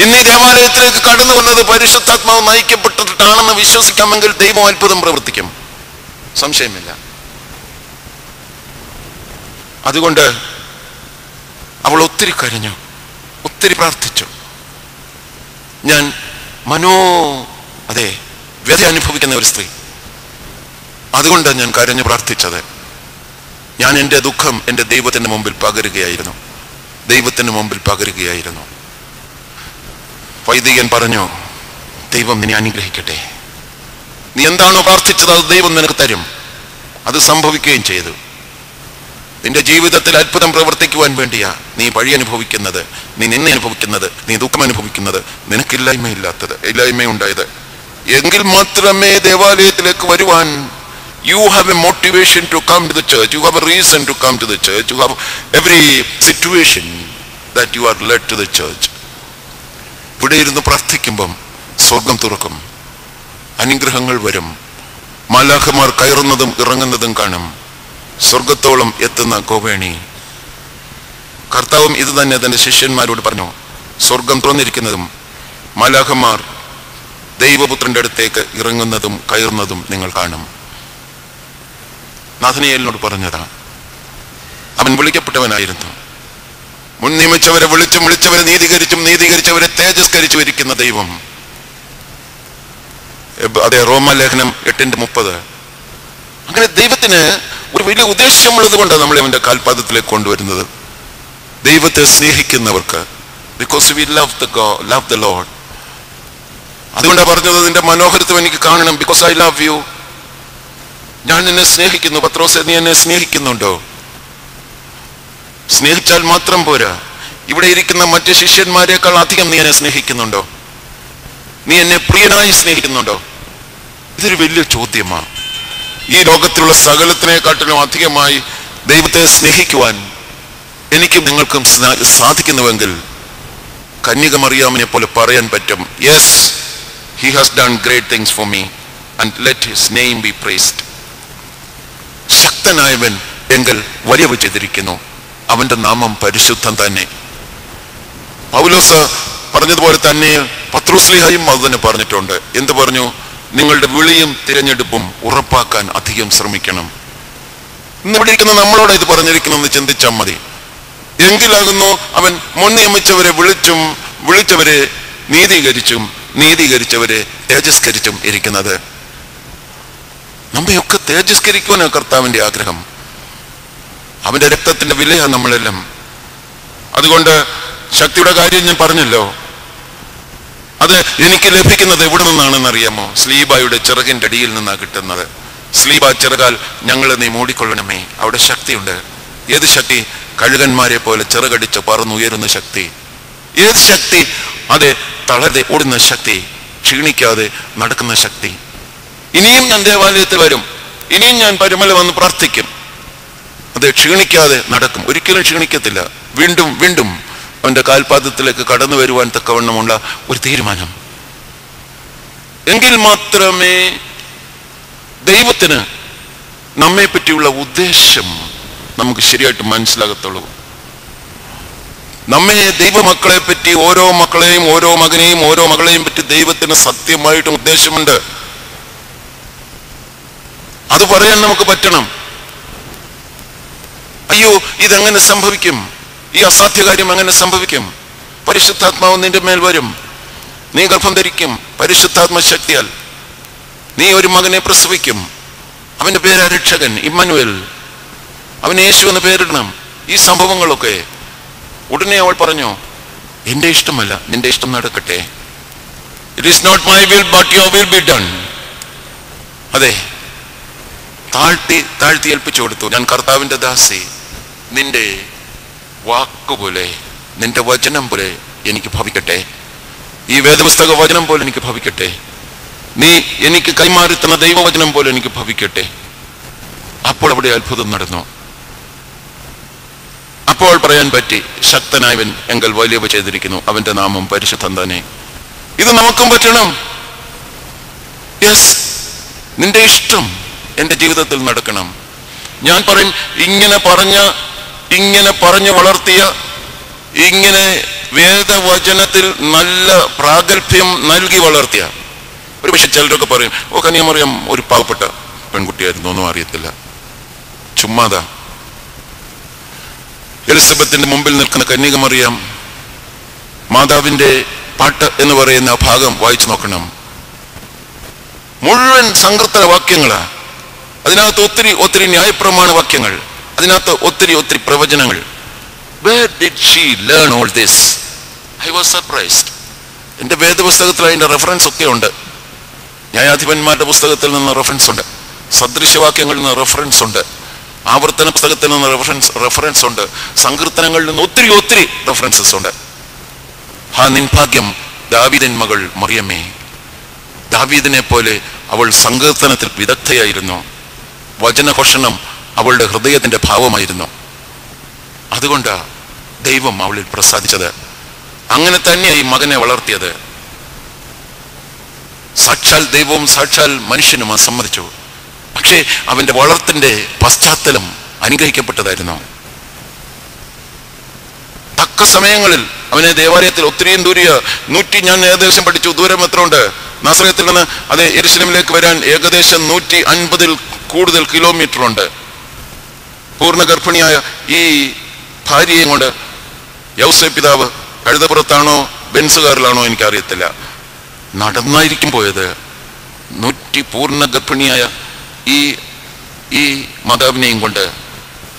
ഇന്ന് ഈ ദേവാലയത്തിലേക്ക് കടന്നു വന്നത് പരിശുദ്ധാത്മാവ് നയിക്കപ്പെട്ടിട്ടാണെന്ന് വിശ്വസിക്കാമെങ്കിൽ ദൈവം അത്ഭുതം പ്രവർത്തിക്കും, സംശയമില്ല. അതുകൊണ്ട് അവൾ ഒത്തിരി കരഞ്ഞു, ഒത്തിരി പ്രാർത്ഥിച്ചു. ഞാൻ വ്യഥ അനുഭവിക്കുന്ന ഒരു സ്ത്രീ. അതുകൊണ്ടാണ് ഞാൻ കരഞ്ഞു പ്രാർത്ഥിച്ചത്. ഞാൻ എൻ്റെ ദുഃഖം എൻ്റെ ദൈവത്തിന് മുമ്പിൽ പകരുകയായിരുന്നു, ദൈവത്തിന് മുമ്പിൽ പകരുകയായിരുന്നു. വൈദികൻ പറഞ്ഞു, ദൈവം നിന്നെ അനുഗ്രഹിക്കട്ടെ. നീ എന്താണോ പ്രാർത്ഥിച്ചത് അത് ദൈവം നിനക്ക് തരും. അത് സംഭവിക്കുകയും ചെയ്തു. നിന്റെ ജീവിതത്തിൽ അത്ഭുതം പ്രവർത്തിക്കുവാൻ വേണ്ടിയാ നീ വഴി അനുഭവിക്കുന്നത്, നീ നിന്നെ അനുഭവിക്കുന്നത്, നീ ദുഃഖം അനുഭവിക്കുന്നത്, ഇല്ലായ്മയുണ്ടായത്. എങ്കിൽ മാത്രമേ ദേവാലയത്തിലേക്ക് വരുവാൻ you have a motivation to come to the church, you have a reason to come to the church, you have every situation that you are led to the church. ഇവിടെ ഇരുന്ന് പ്രാർത്ഥിക്കുമ്പം സ്വർഗം തുറക്കും, അനുഗ്രഹങ്ങൾ വരും, മാലാഖമാർ കയറുന്നതും ഇറങ്ങുന്നതും കാണും, സ്വർഗത്തോളം എത്തുന്ന ഗോവേണി. കർത്താവും ഇത് തന്നെ തന്റെ ശിഷ്യന്മാരോട് പറഞ്ഞു, സ്വർഗം തുറന്നിരിക്കുന്നതും മാലാഖമാർ ദൈവപുത്രന്റെ അടുത്തേക്ക് ഇറങ്ങുന്നതും കയറുന്നതും നിങ്ങൾ കാണും. നാഥനിയേലിനോട് പറഞ്ഞതാ. അവൻ വിളിക്കപ്പെട്ടവനായിരുന്നു. മുൻ നിയമിച്ചവരെ വിളിച്ചവരെ നീതീകരിച്ചവരെ തേജസ്കരിച്ചു ഇരിക്കുന്ന ദൈവം. റോമാലേഖനം 8:30. അങ്ങനെ ദൈവത്തിന് ഒരു വലിയ ഉദ്ദേശമുള്ളത് കൊണ്ടാണ് നമ്മളെ അവന്റെ കാൽപാദത്തിലേക്ക് കൊണ്ടുവരുന്നത്. ദൈവത്തെ സ്നേഹിക്കുന്നവർക്ക്, because we love the Lord. അതുകൊണ്ടാണ് പറഞ്ഞത്, നിന്റെ മനോഹരത്വം എനിക്ക് കാണണം, because I love you. ഞാൻ നിന്നെ സ്നേഹിക്കുന്നു. പത്രോസേ, നീ എന്നെ സ്നേഹിക്കുന്നുണ്ടോ? സ്നേഹിച്ചാൽ മാത്രം പോരാ, ഇവിടെ ഇരിക്കുന്ന മറ്റ് ശിഷ്യന്മാരെക്കാൾ അധികം നീ എന്നെ സ്നേഹിക്കുന്നുണ്ടോ? നീ എന്നെ പ്രിയനായി സ്നേഹിക്കുന്നുണ്ടോ? ഇതൊരു വലിയ ചോദ്യമാണ്. ഈ ലോകത്തിലുള്ള സകലത്തിനെക്കാട്ടിലും അധികമായി ദൈവത്തെ സ്നേഹിക്കുവാൻ എനിക്കും നിങ്ങൾക്കും സാധിക്കുന്നുവെങ്കിൽ കന്യക മറിയാമിനെ പോലെ പറയാൻ പറ്റും, yes, he has done great things for me and let his name be praised. ശക്തനായവൻ എങ്കിൽ വലിയവ ചെയ്തിരിക്കുന്നു, അവന്റെ നാമം പരിശുദ്ധം തന്നെ. പൗലോസ് പറഞ്ഞതുപോലെ തന്നെ പത്രോസ്ലീഹായും അത് തന്നെ പറഞ്ഞിട്ടുണ്ട്. എന്ത് പറഞ്ഞു? നിങ്ങളുടെ വിളിയും തിരഞ്ഞെടുപ്പും ഉറപ്പാക്കാൻ അധികം ശ്രമിക്കണം. ഇന്നിവിടെ ഇരിക്കുന്ന നമ്മളോട് ഇത് പറഞ്ഞിരിക്കണമെന്ന് ചിന്തിച്ചാൽ മതി. എങ്കിലാകുന്നു അവൻ മുൻ നിയമിച്ചവരെ വിളിച്ചവരെ നീതീകരിച്ചവരെ തേജസ്കരിച്ചും ഇരിക്കുന്നത്. നമ്മയൊക്കെ തേജസ്കരിക്കുവാനാണ് കർത്താവിന്റെ ആഗ്രഹം. അവന്റെ രക്തത്തിന്റെ വിലയാണ് നമ്മളെല്ലാം. അതുകൊണ്ട് ശക്തിയുടെ കാര്യം ഞാൻ പറഞ്ഞല്ലോ. അത് എനിക്ക് ലഭിക്കുന്നത് എവിടെ നിന്നാണെന്ന് അറിയാമോ? സ്ലീബായുടെ ചിറകിന്റെ അടിയിൽ നിന്നാണ് കിട്ടുന്നത്. സ്ലീബ ചിറകാൽ ഞങ്ങളെ നീ മൂടിക്കൊള്ളണമേ. അവിടെ ശക്തിയുണ്ട്. ഏത് ശക്തി? കഴുകന്മാരെ പോലെ ചിറകടിച്ച് പറന്നുയരുന്ന ശക്തി. ഏത് ശക്തി? അതെ, തളരെ ഓടുന്ന ശക്തി, ക്ഷീണിക്കാതെ നടക്കുന്ന ശക്തി. ഇനിയും ഞാൻ ദേവാലയത്തിൽ വരും, ഇനിയും ഞാൻ പരുമല വന്ന് പ്രാർത്ഥിക്കും. അത് ക്ഷീണിക്കാതെ നടക്കും, ഒരിക്കലും ക്ഷീണിക്കത്തില്ല. വീണ്ടും വീണ്ടും അവന്റെ കാൽപാദത്തിലേക്ക് കടന്നു വരുവാൻ തക്കവണ്ണമുള്ള ഒരു തീരുമാനം. എങ്കിൽ മാത്രമേ ദൈവത്തിന് നമ്മെ പറ്റിയുള്ള ഉദ്ദേശം നമുക്ക് ശരിയായിട്ട് മനസ്സിലാകത്തുള്ളൂ. നമ്മെ ദൈവമക്കളെ പറ്റി, ഓരോ മക്കളെയും ഓരോ മകനെയും ഓരോ മകളെയും പറ്റി ദൈവത്തിന് സത്യമായിട്ടും ഉദ്ദേശമുണ്ട്. അത് പറയാൻ നമുക്ക് പറ്റണം. അയ്യോ, ഇതെങ്ങനെ സംഭവിക്കും, ഈ അസാധ്യകാര്യം എങ്ങനെ സംഭവിക്കും? പരിശുദ്ധാത്മാവ് നിന്റെ മേൽ വരും, നീ ഗർഭം ധരിക്കും, പരിശുദ്ധാത്മ ശക്തിയാൽ നീ ഒരു മകനെ പ്രസവിക്കും, അവന്റെ പേര് രക്ഷകൻ ഇമ്മാനുവേൽ, അവന് യേശു എന്ന് പേരിടണം. ഈ സംഭവങ്ങളൊക്കെ ഉടനെ അവൾ പറഞ്ഞു, എന്റെ ഇഷ്ടമല്ല, നിന്റെ ഇഷ്ടം നടക്കട്ടെ. It is not my will but your will be done. അതെ, താഴ്ത്തി ഏൽപ്പിച്ചു കൊടുത്തു. ഞാൻ കർത്താവിന്റെ ദാസി, നിന്റെ വാക്കുപോലെ, നിന്റെ വചനം പോലെ എനിക്ക് ഭവിക്കട്ടെ, ഈ വേദപുസ്തക വചനം പോലെ എനിക്ക് ഭവിക്കട്ടെ, നീ എനിക്ക് കൈമാറി തന്ന ദൈവവചനം പോലെ എനിക്ക് ഭവിക്കട്ടെ. അപ്പോൾ അവിടെ അത്ഭുതം നടന്നു. അപ്പോൾ പറയാൻ പറ്റി, ശക്തനായവൻ എങ്കൽ വലിയവ ചെയ്തിരിക്കുന്നു, അവന്റെ നാമം പരിശുദ്ധം തന്നെ. ഇത് നമുക്കും പറ്റണം. യെസ്, നിന്റെ ഇഷ്ടം എന്റെ ജീവിതത്തിൽ നടക്കണം. ഞാൻ പറയും, ഇങ്ങനെ പറഞ്ഞു വളർത്തിയ, ഇങ്ങനെ വേദവചനത്തിൽ നല്ല പ്രാഗൽഭ്യം നൽകി വളർത്തിയ, ഒരു പക്ഷെ ചിലരൊക്കെ പറയും, ഓ കന്യാമറിയം ഒരു പാവപ്പെട്ട പെൺകുട്ടിയായിരുന്നു, ഒന്നും അറിയത്തില്ല, ചുമ്മാതാ. എലിസബത്തിന്റെ മുമ്പിൽ നിൽക്കുന്ന കന്യകമറിയാം മാതാവിന്റെ പാട്ട് എന്ന് പറയുന്ന ആ ഭാഗം വായിച്ചു നോക്കണം. മുഴുവൻ സങ്കീർത്തന വാക്യങ്ങളാ, അതിനകത്ത് ഒത്തിരി ന്യായപ്രമാണ വാക്യങ്ങൾ, അതിനകത്ത് ഒത്തിരി പ്രവചനങ്ങൾ. Where did she learn all this? I was surprised. എന്റെ വേദപുസ്തകത്തിൽ അതിന്റെ റെഫറൻസ് ഒക്കെ ഉണ്ട്. ന്യായാധിപന്മാരുടെ പുസ്തകത്തിൽ നിന്ന് റെഫറൻസ് ഉണ്ട്, സദൃശവാക്യങ്ങളിൽ നിന്ന് റെഫറൻസ് ഉണ്ട്, ആവർത്തന പുസ്തകത്തിൽ നിന്ന് റെഫറൻസ് ഉണ്ട്, സങ്കീർത്തനങ്ങളിൽ നിന്ന് ഒത്തിരി റെഫറൻസസ് ഉണ്ട്. നിൻ ഭാഗ്യം ദാവീദിൻ മകൾ മറിയമേ. ദാവീദിനെ പോലെ അവൾ സങ്കീർത്തനത്തിൽ വിദഗ്ധയായിരുന്നു. വചനഘോഷണം അവളുടെ ഹൃദയത്തിന്റെ ഭാവമായിരുന്നു. അതുകൊണ്ടാ ദൈവം അവളിൽ പ്രസാദിച്ചത്. അങ്ങനെ തന്നെയായി മകനെ വളർത്തിയത്. സാക്ഷാൽ ദൈവവും സാക്ഷാൽ മനുഷ്യനും സമ്മതിച്ചു. പക്ഷേ അവന്റെ വളർത്തിന്റെ പശ്ചാത്തലം അനുഗ്രഹിക്കപ്പെട്ടതായിരുന്നു. തക്ക സമയങ്ങളിൽ അവനെ ദേവാലയത്തിൽ ഒത്തിരിയും ദൂരിയ 100, ഞാൻ ഏകദേശം പഠിച്ചു, ദൂരം എത്ര ഉണ്ട്, നാസറത്തിൽ നിന്ന് അത് യെരുശലേമിലേക്ക് വരാൻ ഏകദേശം 150 കൂടുതൽ കിലോമീറ്റർ ഉണ്ട്. പൂർണ്ണ ഗർഭിണിയായ ഈ ഭാര്യയും കൊണ്ട് യൗസേപ്പ് പിതാവ് കഴുതപ്പുറത്താണോ ബെൻസുകാരിലാണോ എനിക്കറിയത്തില്ല, നടന്നായിരിക്കും പോയത്. 100 പൂർണ്ണ ഗർഭിണിയായ ഈ മാതാവിനെയും കൊണ്ട്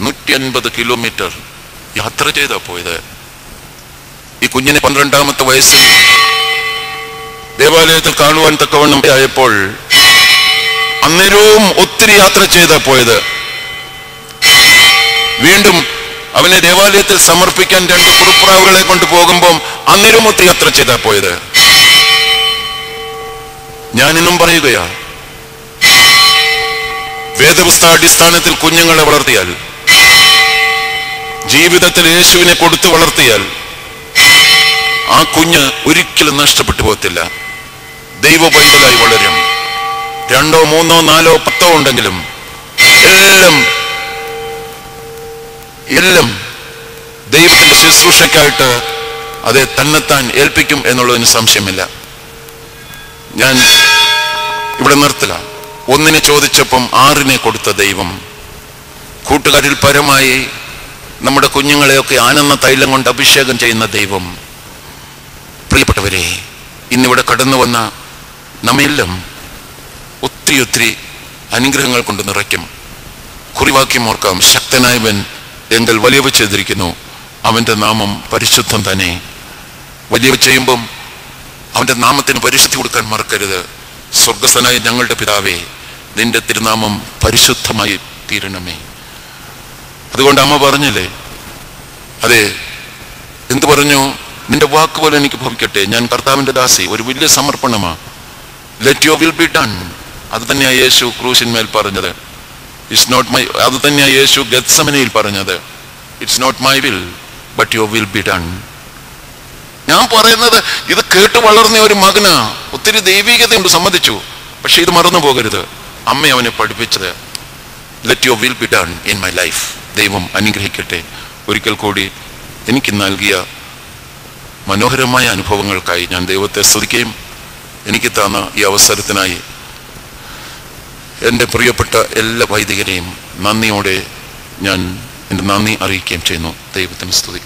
150 കിലോമീറ്റർ യാത്ര ചെയ്താ പോയത്. ഈ കുഞ്ഞിനെ 12ാമത്തെ വയസ്സിൽ ദേവാലയത്തിൽ കാണുവാൻ തക്കവണ്ണം ആയപ്പോൾ അന്നേരവും ഒത്തിരി യാത്ര ചെയ്താ പോയത്. വീണ്ടും അവനെ ദേവാലയത്തിൽ സമർപ്പിക്കാൻ 2 കുറുപ്രാവുകളെ കൊണ്ട് പോകുമ്പോൾ അന്നേരവും ഒത്തിരി യാത്ര ചെയ്താ പോയത്. ഞാനിന്നും പറയുകയാ, വേദപുസ്തക അടിസ്ഥാനത്തിൽ കുഞ്ഞുങ്ങളെ വളർത്തിയാൽ, ജീവിതത്തിൽ യേശുവിനെ കൊടുത്തു വളർത്തിയാൽ, ആ കുഞ്ഞ് ഒരിക്കലും നഷ്ടപ്പെട്ടു പോകത്തില്ല. ദൈവ പൈതലായി വളരും. 2, 3, 4, 10 ഉണ്ടെങ്കിലും എല്ലാം ദൈവത്തിന്റെ ശുശ്രൂഷയ്ക്കായിട്ട് അതെ തന്നെത്താൻ ഏൽപ്പിക്കും എന്നുള്ളതിന് സംശയമില്ല. ഞാൻ ഇവിടെ നിർത്തില്ല. 1 ചോദിച്ചപ്പം 6 കൊടുത്ത ദൈവം, കൂട്ടുകാരിൽ പരമായി നമ്മുടെ കുഞ്ഞുങ്ങളെയൊക്കെ ആനന്ദ തൈലം കൊണ്ട് അഭിഷേകം ചെയ്യുന്ന ദൈവം. പ്രിയപ്പെട്ടവരെ, ഇന്നിവിടെ കടന്നു വന്ന നമ്മയെല്ലാം ഒത്തിരി അനുഗ്രഹങ്ങൾ കൊണ്ട് നിറയ്ക്കും. കുറിവാക്യം ഓർക്കാം, ശക്തനായവൻ എങ്കിൽ വലിയവ ചെയ്തിരിക്കുന്നു, അവന്റെ നാമം പരിശുദ്ധം തന്നെ. വലിയവ ചെയ്യുമ്പം അവന്റെ നാമത്തിന് പരിശുദ്ധി കൊടുക്കാൻ മറക്കരുത്. സ്വർഗസ്ഥനായ ഞങ്ങളുടെ പിതാവേ, നിന്റെ തിരുനാമം പരിശുദ്ധമായി തീരണമേ. അതുകൊണ്ട് അമ്മ പറഞ്ഞില്ലേ, അതെ, എന്തു പറഞ്ഞു, നിന്റെ വാക്കുപോലെ എനിക്ക് ഭവിക്കട്ടെ. ഞാൻ കർത്താവിൻ്റെ ദാസി. ഒരു വലിയ സമർപ്പണമാണ്. Let your will be done. അത് തന്നെയാണ് യേശു ക്രൂശിന്മേൽ പറഞ്ഞത്. ഇറ്റ്സ് നോട്ട് മൈ, അത് തന്നെയാണ് യേശു ഗെത്സമനയിൽ പറഞ്ഞത്. It's not my will but your will be done. ഞാൻ പറയുന്നത് ഇത് കേട്ട് വളർന്ന ഒരു മകനാ. ഒത്തിരി ദൈവികതയുണ്ട്, സമ്മതിച്ചു. പക്ഷെ ഇത് മറന്നു പോകരുത്. അമ്മ അവനെ പഠിപ്പിച്ചത് let your will be done in my life. ദൈവം അനുഗ്രഹിക്കട്ടെ. ഒരിക്കൽ കൂടി എനിക്ക് നൽകിയ മനോഹരമായ അനുഭവങ്ങൾക്കായി ഞാൻ ദൈവത്തെ സ്തുതിക്കുകയും എനിക്ക് തന്ന ഈ അവസരത്തിനായി എൻ്റെ പ്രിയപ്പെട്ട എല്ലാ വൈദികരെയും നന്ദിയോടെ ഞാൻ എൻ്റെ നന്ദി അറിയിക്കുകയും ചെയ്യുന്നു. ദൈവത്തിന് സ്തുതി.